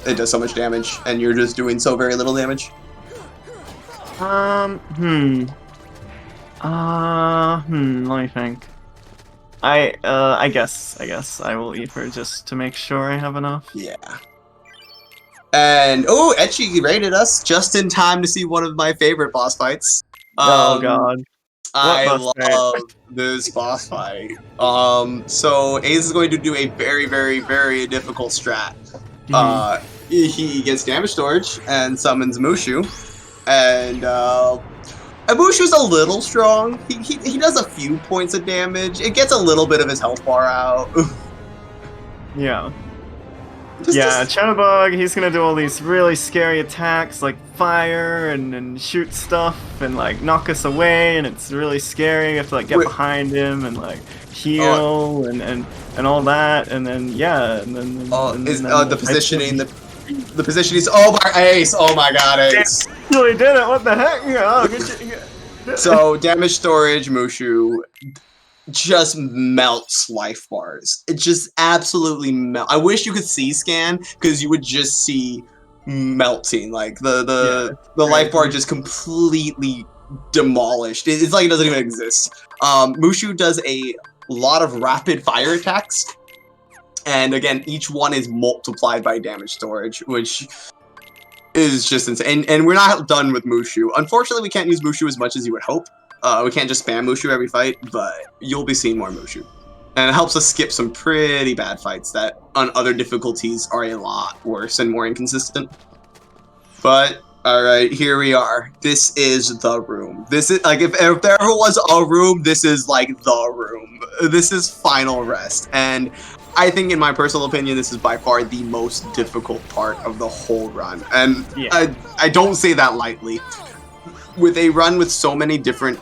It does so much damage, and you're just doing so very little damage. Let me think. I guess I will Ether just to make sure I have enough. Yeah. And Etchy raided us just in time to see one of my favorite boss fights. Oh god. I boss love this boss fight. So Ace is going to do a very, very, very difficult strat. He gets damage storage and summons Mushu, and Mushu's a little strong. He does a few points of damage. It gets a little bit of his health bar out. Yeah. Chunabug, he's gonna do all these really scary attacks like fire and shoot stuff and like knock us away, and it's really scary. You have to like get behind him and like heal and all that, and then the positioning, the positioning is Ace. Oh my god, Ace. You really did it. What the heck? Yeah, good shit. So damage storage, Mushu just melts life bars. It just absolutely melts. I wish you could see scan because you would just see melting. Like the life bar just completely demolished. It's like it doesn't even exist. Mushu does a lot of rapid fire attacks, and again, each one is multiplied by damage storage, which is just insane. And we're not done with Mushu. Unfortunately, we can't use Mushu as much as you would hope. We can't just spam Mushu every fight, but you'll be seeing more Mushu. And it helps us skip some pretty bad fights that on other difficulties are a lot worse and more inconsistent. But, alright, here we are. This is the room. This is, like, if there ever was a room, this is, like, the room. This is Final Rest. And I think, in my personal opinion, this is by far the most difficult part of the whole run. And I don't say that lightly. With a run with so many different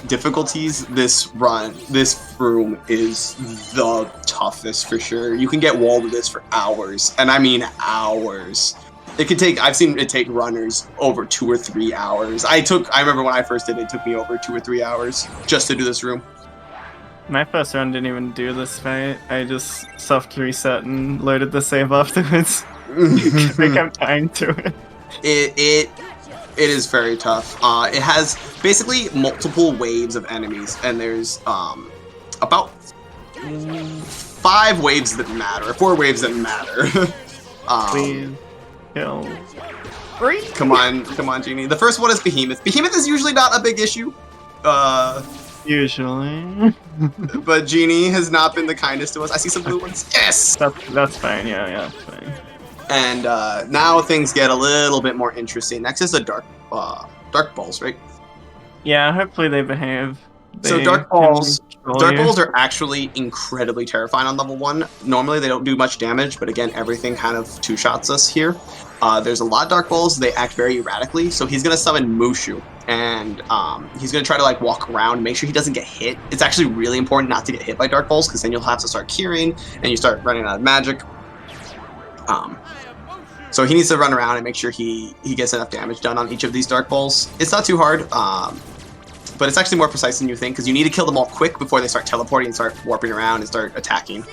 difficulties, this room is the toughest for sure. You can get walled with this for hours, and I mean hours. It could take, I've seen it take runners over 2 or 3 hours. I remember when I first did it, it took me over 2 or 3 hours just to do this room. My first run didn't even do this fight. I just soft reset and loaded the save afterwards. I kept dying to it. It is very tough. It has basically multiple waves of enemies, and there's about 5 waves that matter, 4 waves that matter. Please kill. Come on, Genie. The first one is Behemoth. Behemoth is usually not a big issue. Usually. But Genie has not been the kindest to us. I see some blue ones. Yes! That's fine, yeah, that's fine. And now things get a little bit more interesting. Next is the dark balls, right? Yeah, hopefully they behave. So dark balls are actually incredibly terrifying on level 1. Normally they don't do much damage, but again, everything kind of two-shots us here. There's a lot of dark balls. They act very erratically, so he's gonna summon Mushu, and he's gonna try to like walk around, make sure he doesn't get hit. It's actually really important not to get hit by dark balls, because then you'll have to start curing, and you start running out of magic. So he needs to run around and make sure he gets enough damage done on each of these dark balls. It's not too hard, but it's actually more precise than you think, because you need to kill them all quick before they start teleporting and start warping around and start attacking.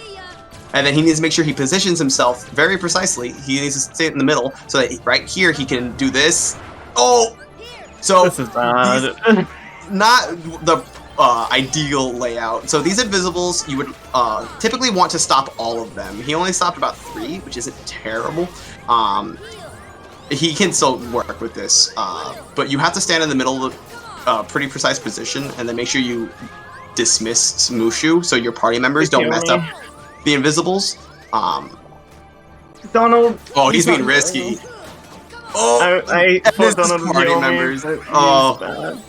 And then he needs to make sure he positions himself very precisely. He needs to stay in the middle so that right here he can do this. Oh! So This is bad. not the ideal layout. So these invisibles, you would typically want to stop all of them. He only stopped about 3, which isn't terrible. He can still work with this, but you have to stand in the middle of a pretty precise position, and then make sure you dismiss Mushu so your party members don't mess up the invisibles. Donald. Oh, he's being risky. Oh, I and thought this Donald party heal me, members. but he's Oh. bad.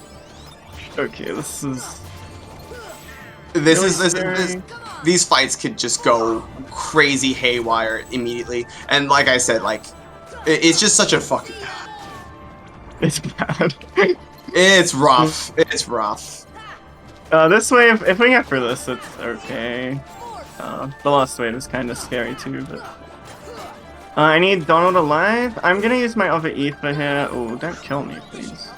Okay, this is. These fights could just go crazy haywire immediately. And like I said, like it's just such a fucking. It's bad. It's rough. It's rough. This way, if we get through this, it's okay. The last wave is kind of scary too, but. I need Donald alive. I'm gonna use my other ether here. Oh, don't kill me, please.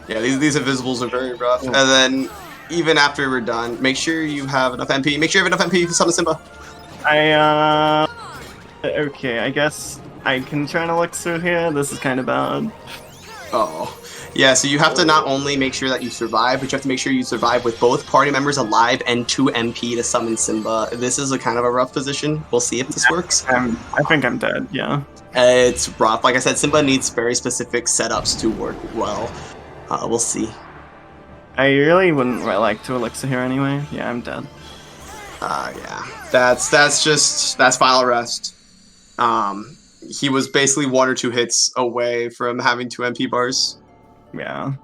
Yeah, these invisibles are very rough. And then even after we're done, make sure you have enough MP. Make sure you have enough MP to summon Simba. Okay, I guess I can try to look through here. This is kind of bad. Oh. Yeah, so you have to not only make sure that you survive, but you have to make sure you survive with both party members alive and 2 MP to summon Simba. This is a kind of a rough position. We'll see if this works. I think I'm dead, yeah. It's rough. Like I said, Simba needs very specific setups to work well. We'll see. I really wouldn't like to elixir here anyway. Yeah, I'm dead. Yeah. That's final rest. He was basically 1 or 2 hits away from having 2 MP bars. Yeah.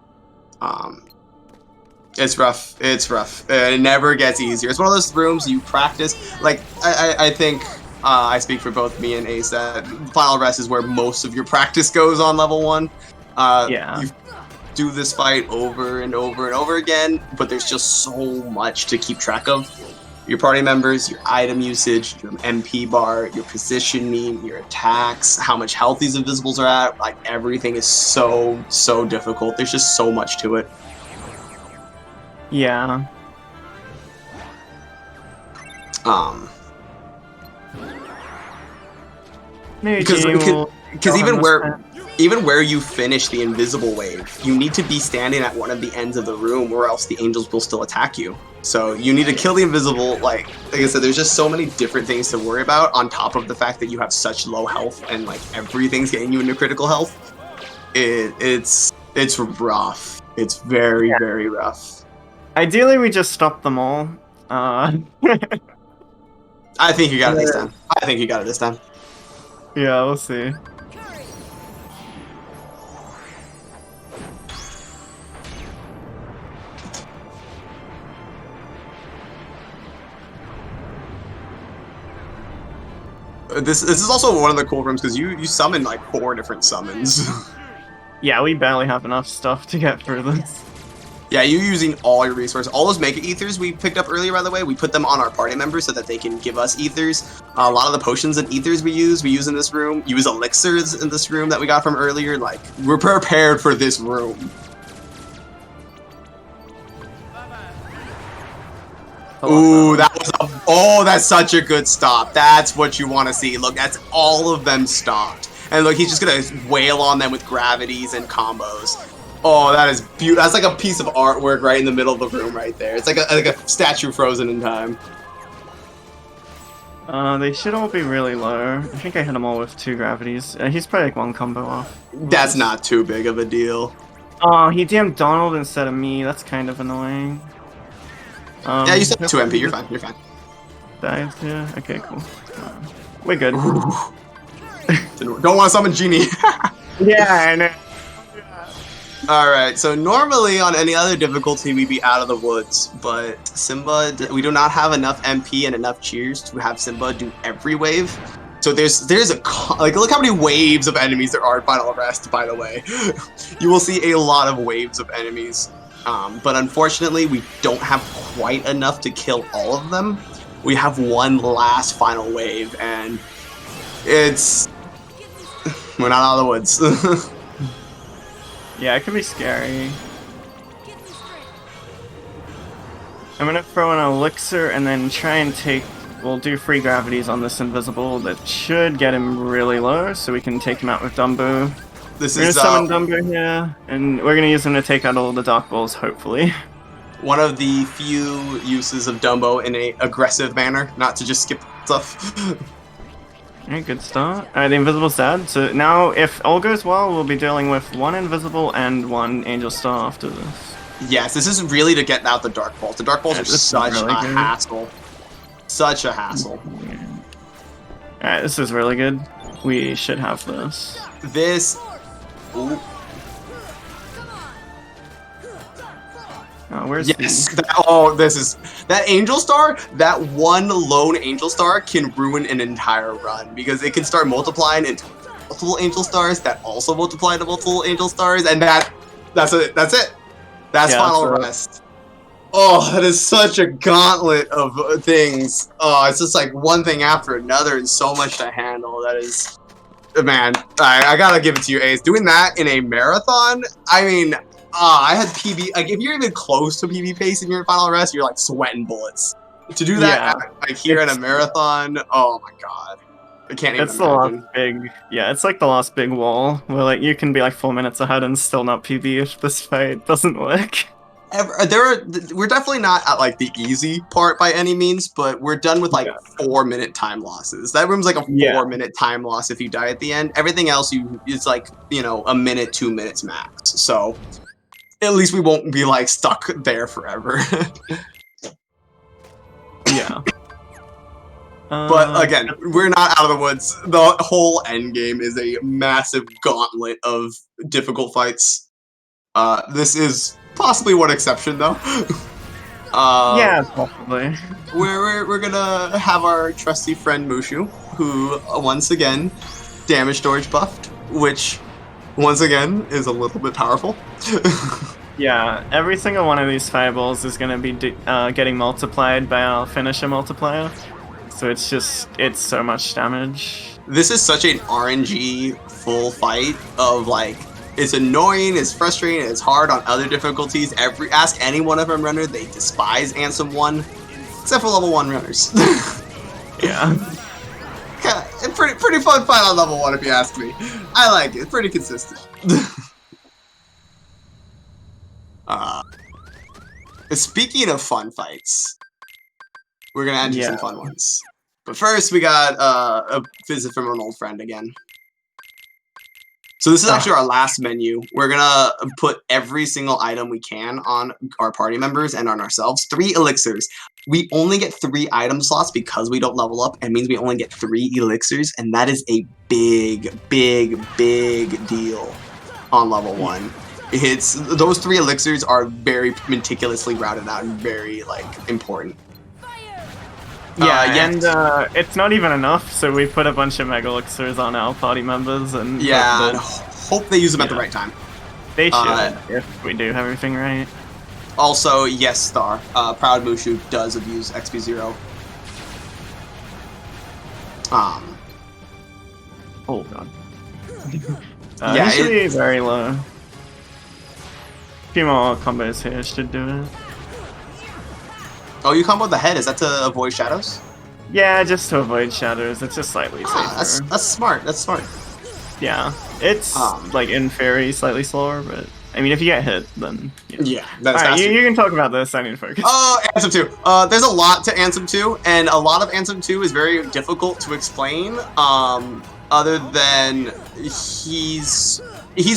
It's rough. It's rough. It never gets easier. It's one of those rooms you practice. Like, I think I speak for both me and Ace that final rest is where most of your practice goes on level 1. Yeah. You do this fight over and over and over again, but there's just so much to keep track of. Your party members, your item usage, your MP bar, your positioning, your attacks, how much health these invisibles are at. Like, everything is so difficult. There's just so much to it. Yeah. Maybe Because even where you finish the invisible wave, you need to be standing at one of the ends of the room, or else the angels will still attack you. So you need to kill the invisible. Like I said, there's just so many different things to worry about, on top of the fact that you have such low health and like everything's getting you into critical health. It's rough. It's very rough. Ideally, we just stop them all. I think you got it this time. I think you got it this time. Yeah, we'll see. This is also one of the cool rooms because you summon like 4 different summons. Yeah, we barely have enough stuff to get through this. Yeah, you're using all your resources. All those mega ethers we picked up earlier, by the way, we put them on our party members so that they can give us ethers. A lot of the potions and ethers we use in this room. Use elixirs in this room that we got from earlier. Like, we're prepared for this room. Ooh, that's such a good stop. That's what you want to see. Look, that's all of them stopped. And look, he's just gonna wail on them with gravities and combos. Oh, that is beautiful. That's like a piece of artwork right in the middle of the room right there. It's like a statue frozen in time. They should all be really low. I think I hit them all with 2 gravities. He's probably like 1 combo off. That's not too big of a deal. Oh, he damned Donald instead of me. That's kind of annoying. Yeah, you said 2 MP. You're fine. You're fine. Dives, yeah. Okay, cool. We're good. Don't want to summon Genie. Yeah, I know. Alright, so normally on any other difficulty we'd be out of the woods, but Simba, we do not have enough MP and enough cheers to have Simba do every wave. So there's like, look how many waves of enemies there are in Final Rest, by the way. You will see a lot of waves of enemies. But unfortunately, we don't have quite enough to kill all of them. We have one last final wave, and it's... we're not out of the woods. Yeah, it can be scary. I'm gonna throw an elixir and then try and take... We'll do free gravities on this invisible. That should get him really low, so we can take him out with Dumbo. This We're gonna is summon Dumbo here, and we're gonna use him to take out all the Dark Balls, hopefully. one of the few uses of Dumbo in a aggressive manner, not to just skip stuff. Alright, good start. Alright, the invisible's dead. So now, if all goes well, we'll be dealing with 1 invisible and 1 angel star after this. Yes, this is really to get out the Dark Balls. The Dark Balls are this is such really a good. hassle. Such a hassle. Alright, this is really good. We should have this. This... Ooh. Where's Yes. This is that Angel Star. That one lone Angel Star can ruin an entire run because it can start multiplying into multiple Angel Stars that also multiply into multiple Angel Stars, and that's it. That's it. That's Final Rest. Oh, that is such a gauntlet of things. Oh, it's just like one thing after another and so much to handle. That is, man, I gotta give it to you, Ace. Doing that in a marathon, I mean. I had PB, like, if you're even close to PB pace in your Final Rest, you're, like, sweating bullets. To do that, like, here in a marathon, oh my god. I can't even imagine. The last big, it's like the last big wall, where, like, you can be, like, 4 minutes ahead and still not PB if this fight doesn't work. We're definitely not at, like, the easy part by any means, but we're done with, like, 4-minute time losses. That room's, like, a 4-minute time loss if you die at the end. Everything else, it's, like, you know, a minute, 2 minutes max. So... at least we won't be, like, stuck there forever. Yeah. But, again, we're not out of the woods. The whole end game is a massive gauntlet of difficult fights. This is possibly one exception, though. Yeah, possibly. We're gonna have our trusty friend Mushu, who, once again, damage storage buffed, which... once again, is a little bit powerful. Yeah, every single one of these fireballs is going to be getting multiplied by our finisher multiplier. So it's so much damage. This is such an RNG full fight of, like, it's annoying, it's frustrating, it's hard on other difficulties. Ask any one of them runner, they despise Ansem 1, except for level 1 runners. Yeah. Pretty fun fight on level 1 if you ask me. I like it. It's pretty consistent. Speaking of fun fights, we're gonna end some fun ones. But first, we got a visit from an old friend again. So this is actually our last menu. We're gonna put every single item we can on our party members and on ourselves. 3 elixirs. We only get 3 item slots because we don't level up. It means we only get 3 elixirs, and that is a big, big, big deal on level 1. It's those 3 elixirs are very meticulously routed out and very, like, important. And it's not even enough, so we put a bunch of mega elixirs on our party members and hope they use them at the right time. They should, if we do everything right. Also, yes, Star. Proud Mushu does abuse XP0. Oh god. Yeah, usually very low. A few more combos here should do it. Oh, you combo the head. Is that to avoid shadows? Yeah, just to avoid shadows. It's just slightly safer. That's smart. That's smart. Yeah, it's like in fairy slightly slower, but I mean, if you get hit, then Yeah, that's All right, faster. you can talk about this. I need to focus. Oh, Ansem 2. There's a lot to Ansem 2, and a lot of Ansem 2 is very difficult to explain. Other than he's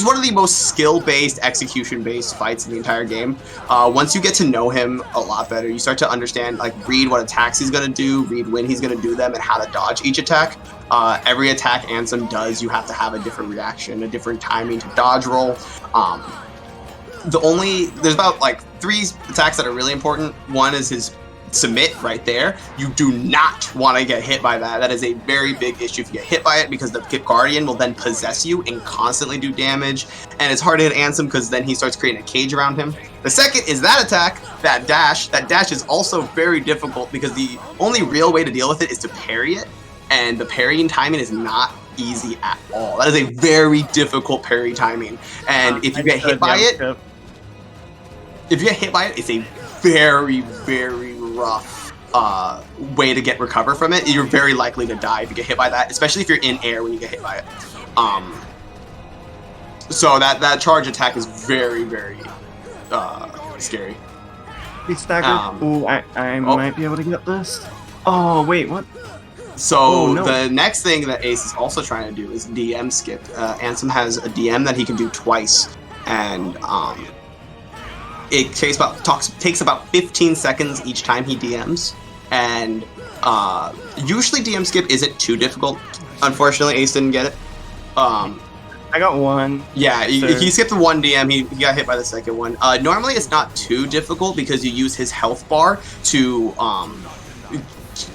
one of the most skill-based, execution-based fights in the entire game. Once you get to know him a lot better, you start to understand, like, read what attacks he's gonna do, read when he's gonna do them, and how to dodge each attack. Every attack Ansem does, you have to have a different reaction, a different timing to dodge roll. There's about like 3 attacks that are really important. One is his submit right there. You do not want to get hit by that. That is a very big issue if you get hit by it, because the Guardian will then possess you and constantly do damage, and it's hard to hit Ansem because then he starts creating a cage around him. The second is that attack, that dash. That dash is also very difficult because the only real way to deal with it is to parry it, and the parrying timing is not easy at all. That is a very difficult parry timing, and if you get hit by it, it's a very, very rough way to recover from it. You're very likely to die if you get hit by that, especially if you're in air when you get hit by it. So that charge attack is very, very scary. He's staggered. Ooh, I might be able to get this. Oh, wait, what? So the next thing that Ace is also trying to do is DM skip. Ansem has a DM that he can do twice, and it takes about 15 seconds each time he DMs, and usually DM skip isn't too difficult. Unfortunately, Ace didn't get it. I got one. Yeah, he skipped the one DM. He got hit by the second one. Normally, it's not too difficult because you use his health bar to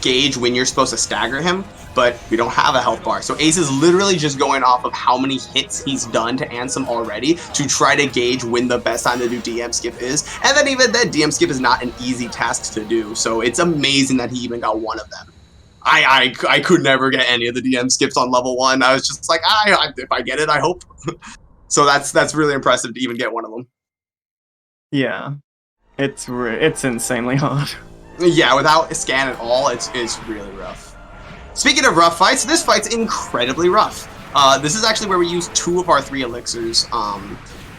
gauge when you're supposed to stagger him, but we don't have a health bar. So Ace is literally just going off of how many hits he's done to Ansem already to try to gauge when the best time to do DM skip is. And then even then, DM skip is not an easy task to do. So it's amazing that he even got one of them. I could never get any of the DM skips on level 1. I was just like, if I get it, I hope. So that's really impressive to even get one of them. Yeah, it's insanely hard. Yeah, without a scan at all, it's really rough. Speaking of rough fights, this fight's incredibly rough. This is actually where we use 2 of our 3 elixirs.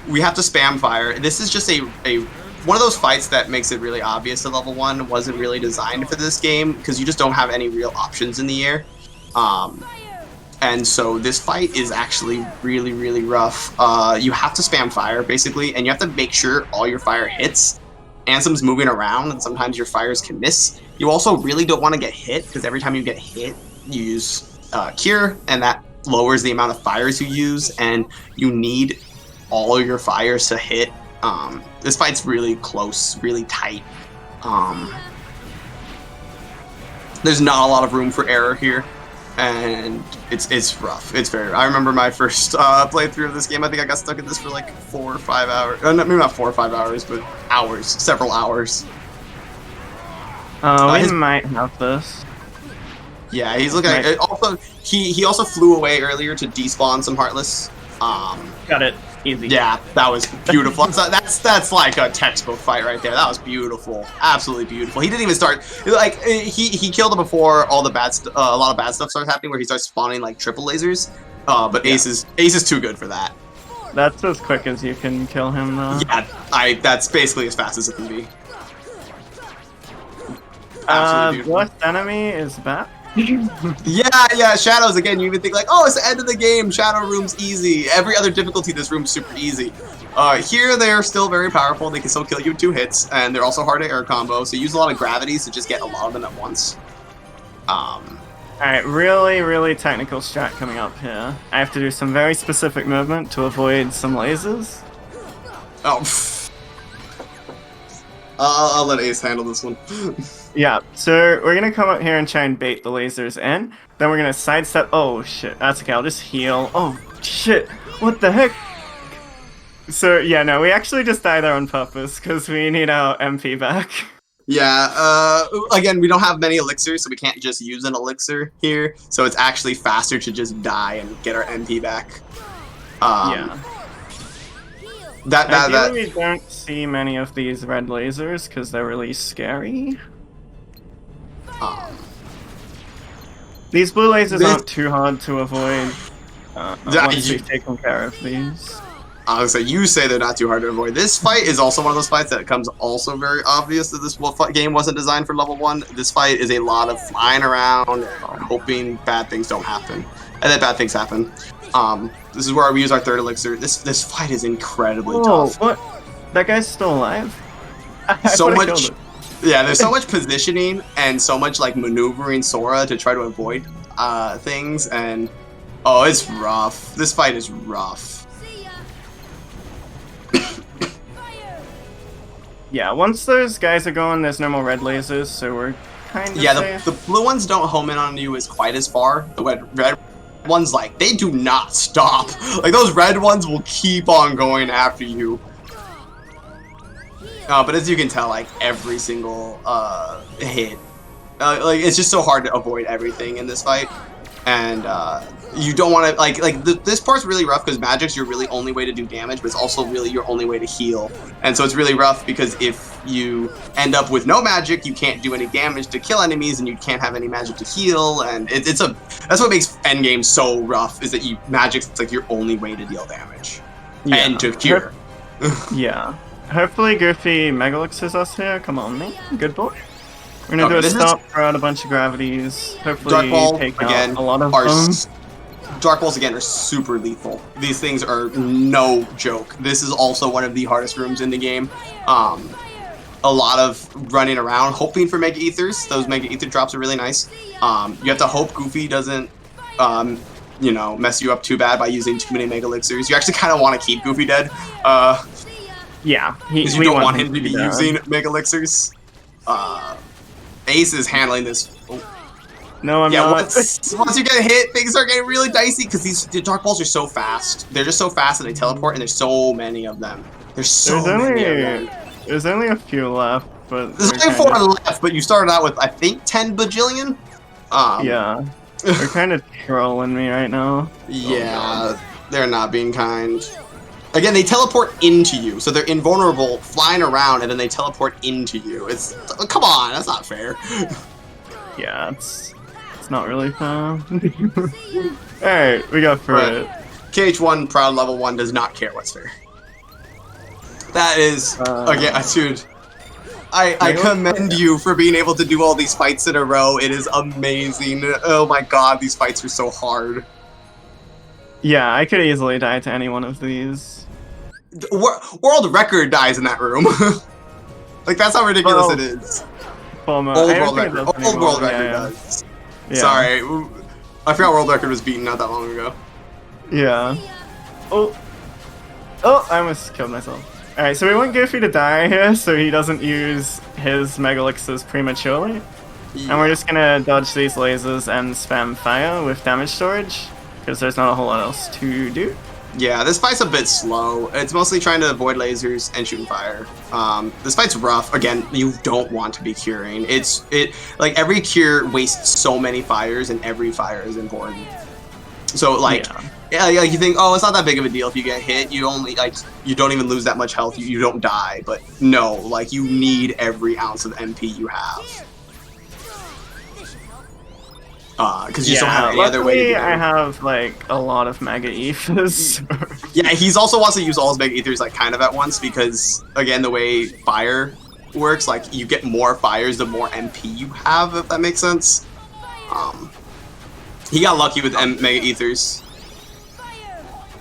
We have to spam fire. This is just one of those fights that makes it really obvious that level 1 wasn't really designed for this game, because you just don't have any real options in the air. And so this fight is actually really, really rough. You have to spam fire, basically, and you have to make sure all your fire hits. Ansem's moving around, and sometimes your fires can miss. You also really don't want to get hit, because every time you get hit, you use Cure, and that lowers the amount of fires you use, and you need all of your fires to hit. This fight's really close, really tight. There's not a lot of room for error here, and it's rough. It's very rough. I remember my first playthrough of this game. I think I got stuck in this for like 4 or 5 hours. Maybe not 4 or 5 hours, but hours, several hours. We might have this. Yeah, he's looking at it. Also, he also flew away earlier to despawn some Heartless. Got it. Easy. Yeah, that was beautiful. That's like a textbook fight right there. That was beautiful, absolutely beautiful. He didn't even start like he killed him before all the a lot of bad stuff starts happening, where he starts spawning like triple lasers. But yeah. Ace is too good for that. That's as quick as you can kill him, though. Yeah, that's basically as fast as it can be. Worst enemy is Bat. Yeah, Shadows again. You even think like, oh, it's the end of the game. Shadow Room's easy. Every other difficulty, this room's super easy. Here they're still very powerful. They can still kill you in 2 hits, and they're also hard to air combo. So use a lot of gravities to just get a lot of them at once. Alright, really, really technical strat coming up here. I have to do some very specific movement to avoid some lasers. Oh. I'll let Ace handle this one. Yeah, so we're gonna come up here and try and bait the lasers in. Then we're gonna sidestep. Oh shit, that's okay, I'll just heal. Oh shit, what the heck? So yeah, no, we actually just died there on purpose because we need our MP back. Yeah, again, we don't have many elixirs, so we can't just use an elixir here. So it's actually faster to just die and get our MP back. Yeah. Ideally, we don't see many of these red lasers because they're really scary. Um, These blue lasers aren't too hard to avoid. Yeah, once we've taken care of these. I was say you say they're not too hard to avoid. This fight is also one of those fights that comes also very obvious that this game wasn't designed for level 1. This fight is a lot of flying around and hoping bad things don't happen, and then bad things happen. This is where we use our third elixir. This fight is incredibly tough. What? That guy's still alive? So I much. killed it. Yeah, there's so much positioning and so much like maneuvering Sora to try to avoid things, and oh, it's rough. This fight is rough. Yeah, once those guys are going, there's no more red lasers, so we're kind of safe. The blue ones don't home in on you as quite as far. The red ones, like, they do not stop. Like, those red ones will keep on going after you. But as you can tell, like, every single hit, like, it's just so hard to avoid everything in this fight. And you don't want to, this part's really rough because magic's your really only way to do damage, but it's also really your only way to heal. And so it's really rough because if you end up with no magic, you can't do any damage to kill enemies, and you can't have any magic to heal. And that's what makes endgame so rough, is that magic's like your only way to deal damage and to cure. Yeah. Hopefully Goofy Megalixes us here. Come on, man. Good boy. We're gonna do a stop, throw out a bunch of gravities. Hopefully take out a lot of them. Dark Balls, again, are super lethal. These things are no joke. This is also one of the hardest rooms in the game. A lot of running around, hoping for Mega Ethers. Those Mega Ether drops are really nice. You have to hope Goofy doesn't, mess you up too bad by using too many Mega Elixirs. You actually kind of want to keep Goofy dead. Yeah, because you don't want him to be using Mega Elixirs. Ace is handling this. Oh. No, I'm not. Once you get hit, things are getting really dicey because the Dark Balls are so fast. They're just so fast and they teleport, and there's so many of them. There's many of them. There's only a few left, but there's only 4 left. But you started out with, I think, 10 bajillion. Yeah, they're kind of trolling me right now. Yeah, they're not being kind. Again, they teleport into you, so they're invulnerable, flying around, and then they teleport into you. Come on, that's not fair. Yeah, it's not really fun. Alright, we got through it. KH1 Proud Level 1 does not care what's fair. That is, again, dude, I commend you for being able to do all these fights in a row. It is amazing. Oh my god, these fights are so hard. Yeah, I could easily die to any one of these. World record dies in that room. Like, that's how ridiculous it is. Old world record does. Yeah. Sorry, I forgot world record was beaten not that long ago. Yeah. Oh, I almost killed myself. Alright, so we want Goofy to die here so he doesn't use his Mega Elixirs prematurely. Yeah. And we're just gonna dodge these lasers and spam fire with damage storage, because there's not a whole lot else to do. Yeah, this fight's a bit slow. It's mostly trying to avoid lasers and shooting fire. This fight's rough. Again, you don't want to be curing. Like, every cure wastes so many fires, and every fire is important. So, like, yeah, you think, oh, it's not that big of a deal if you get hit. You only, like, you don't even lose that much health. You don't die. But no, like, you need every ounce of MP you have. Because you just don't have any other way to do it. I have, like, a lot of Mega Ethers. Yeah, he's also wants to use all his Mega Ethers, like, kind of at once, because, again, the way fire works, like, you get more fires the more MP you have, if that makes sense. He got lucky with Mega Ethers.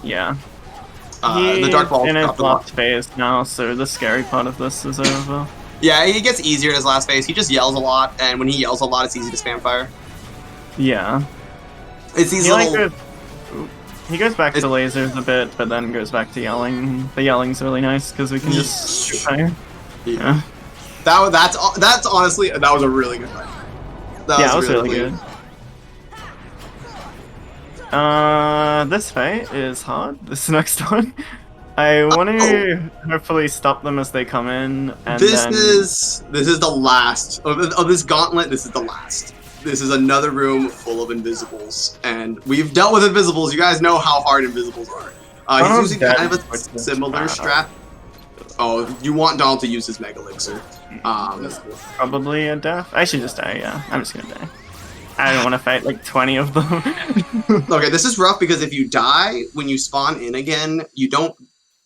Yeah. The Dark Ball in his last phase now, so the scary part of this is over. Yeah, he gets easier in his last phase. He just yells a lot, and when he yells a lot, it's easy to spam fire. Yeah. It's these he goes back to lasers a bit, but then goes back to yelling. The yelling's really nice because we can just shoot fire. Yeah. That's honestly, that was a really good fight. That was really good. This fight is hard. This next one. I want to hopefully stop them as they come in. And this is the last of this gauntlet. This is the last. This is another room full of invisibles, and we've dealt with invisibles. You guys know how hard invisibles are. He's using kind of a similar strat. Oh, you want Donald to use his Mega Elixir. Probably a death. I should just die, yeah. I'm just gonna die. I don't want to fight like 20 of them. Okay, this is rough because if you die when you spawn in again, you don't.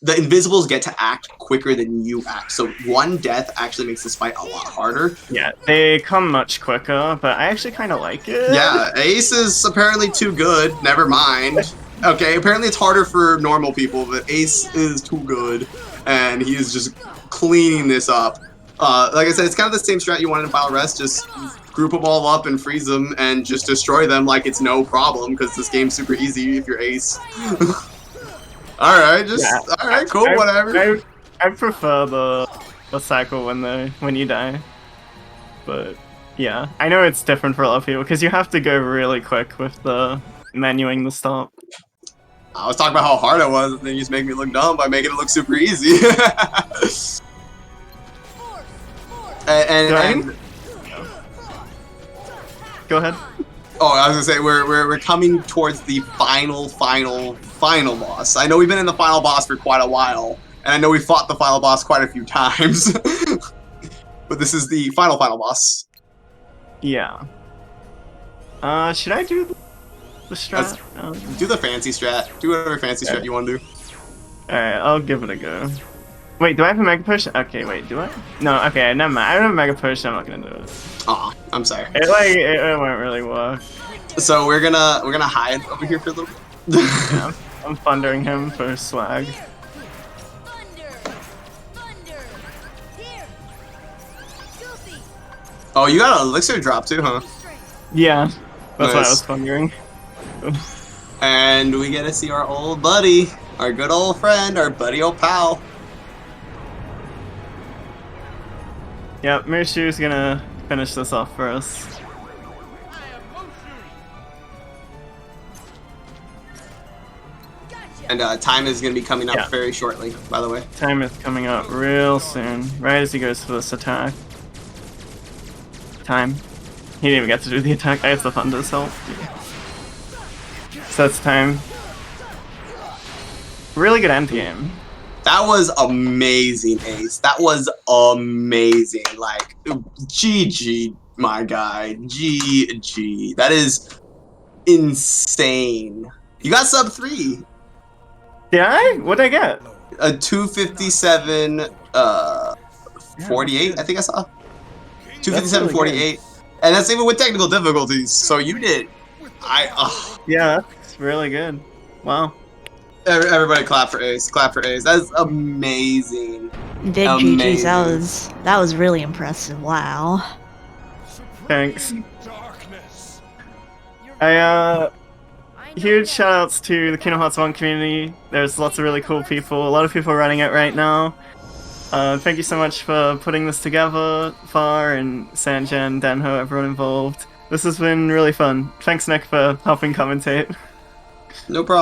The invisibles get to act quicker than you act, so one death actually makes this fight a lot harder. Yeah, they come much quicker, but I actually kind of like it. Yeah, Ace is apparently too good. Never mind. Okay, apparently it's harder for normal people, but Ace is too good, and he is just cleaning this up. Like I said, it's kind of the same strat you wanted in Final Rest, just group them all up and freeze them and just destroy them like it's no problem, because this game's super easy if you're Ace. Alright, alright, cool, whatever. I prefer the cycle when you die. But yeah, I know it's different for a lot of people because you have to go really quick with the menuing the stop. I was talking about how hard it was, and then you just make me look dumb by making it look super easy. and Go ahead. oh, I was gonna say we're coming towards the final boss. I know we've been in the final boss for quite a while, and I know we fought the final boss quite a few times. But this is the final boss. Yeah. Should I do the strat? Do the fancy strat. Do whatever fancy strat you want to do. Alright, I'll give it a go. Wait, do I have a Mega Potion? Okay, wait, do I? No, okay, never mind. I don't have a Mega Potion, I'm not gonna do it. Aw, I'm sorry. It won't really work. So we're gonna hide over here for a little bit. Yeah, I'm thundering him for swag. Oh, you got an elixir drop too, huh? Yeah, that's why I Nice. was thundering. And we get to see our old buddy, our good old friend, our buddy old pal. Yep, Mirshu's gonna finish this off for us. And time is going to be coming up Yeah. very shortly, by the way. Time is coming up real soon, right as he goes for this attack. Time. He didn't even get to do the attack, I have the thunder itself. So that's time. Really good end game. That was amazing, Ace. That was amazing. Like, GG, my guy. GG. That is insane. You got sub 3. Did I? What'd I get? A 257, 48, I think I saw. 257, really 48. And that's even with technical difficulties. So you did. Yeah, that's really good. Wow. Everybody clap for Ace. Clap for Ace. That's amazing. Big Amazing. GG's. That was really impressive. Wow. Thanks. Huge shoutouts to the Kingdom Hearts 1 community. There's lots of really cool people. A lot of people running it right now. Thank you so much for putting this together, Far and Sanjan, Danho, everyone involved. This has been really fun. Thanks, Nick, for helping commentate. No problem.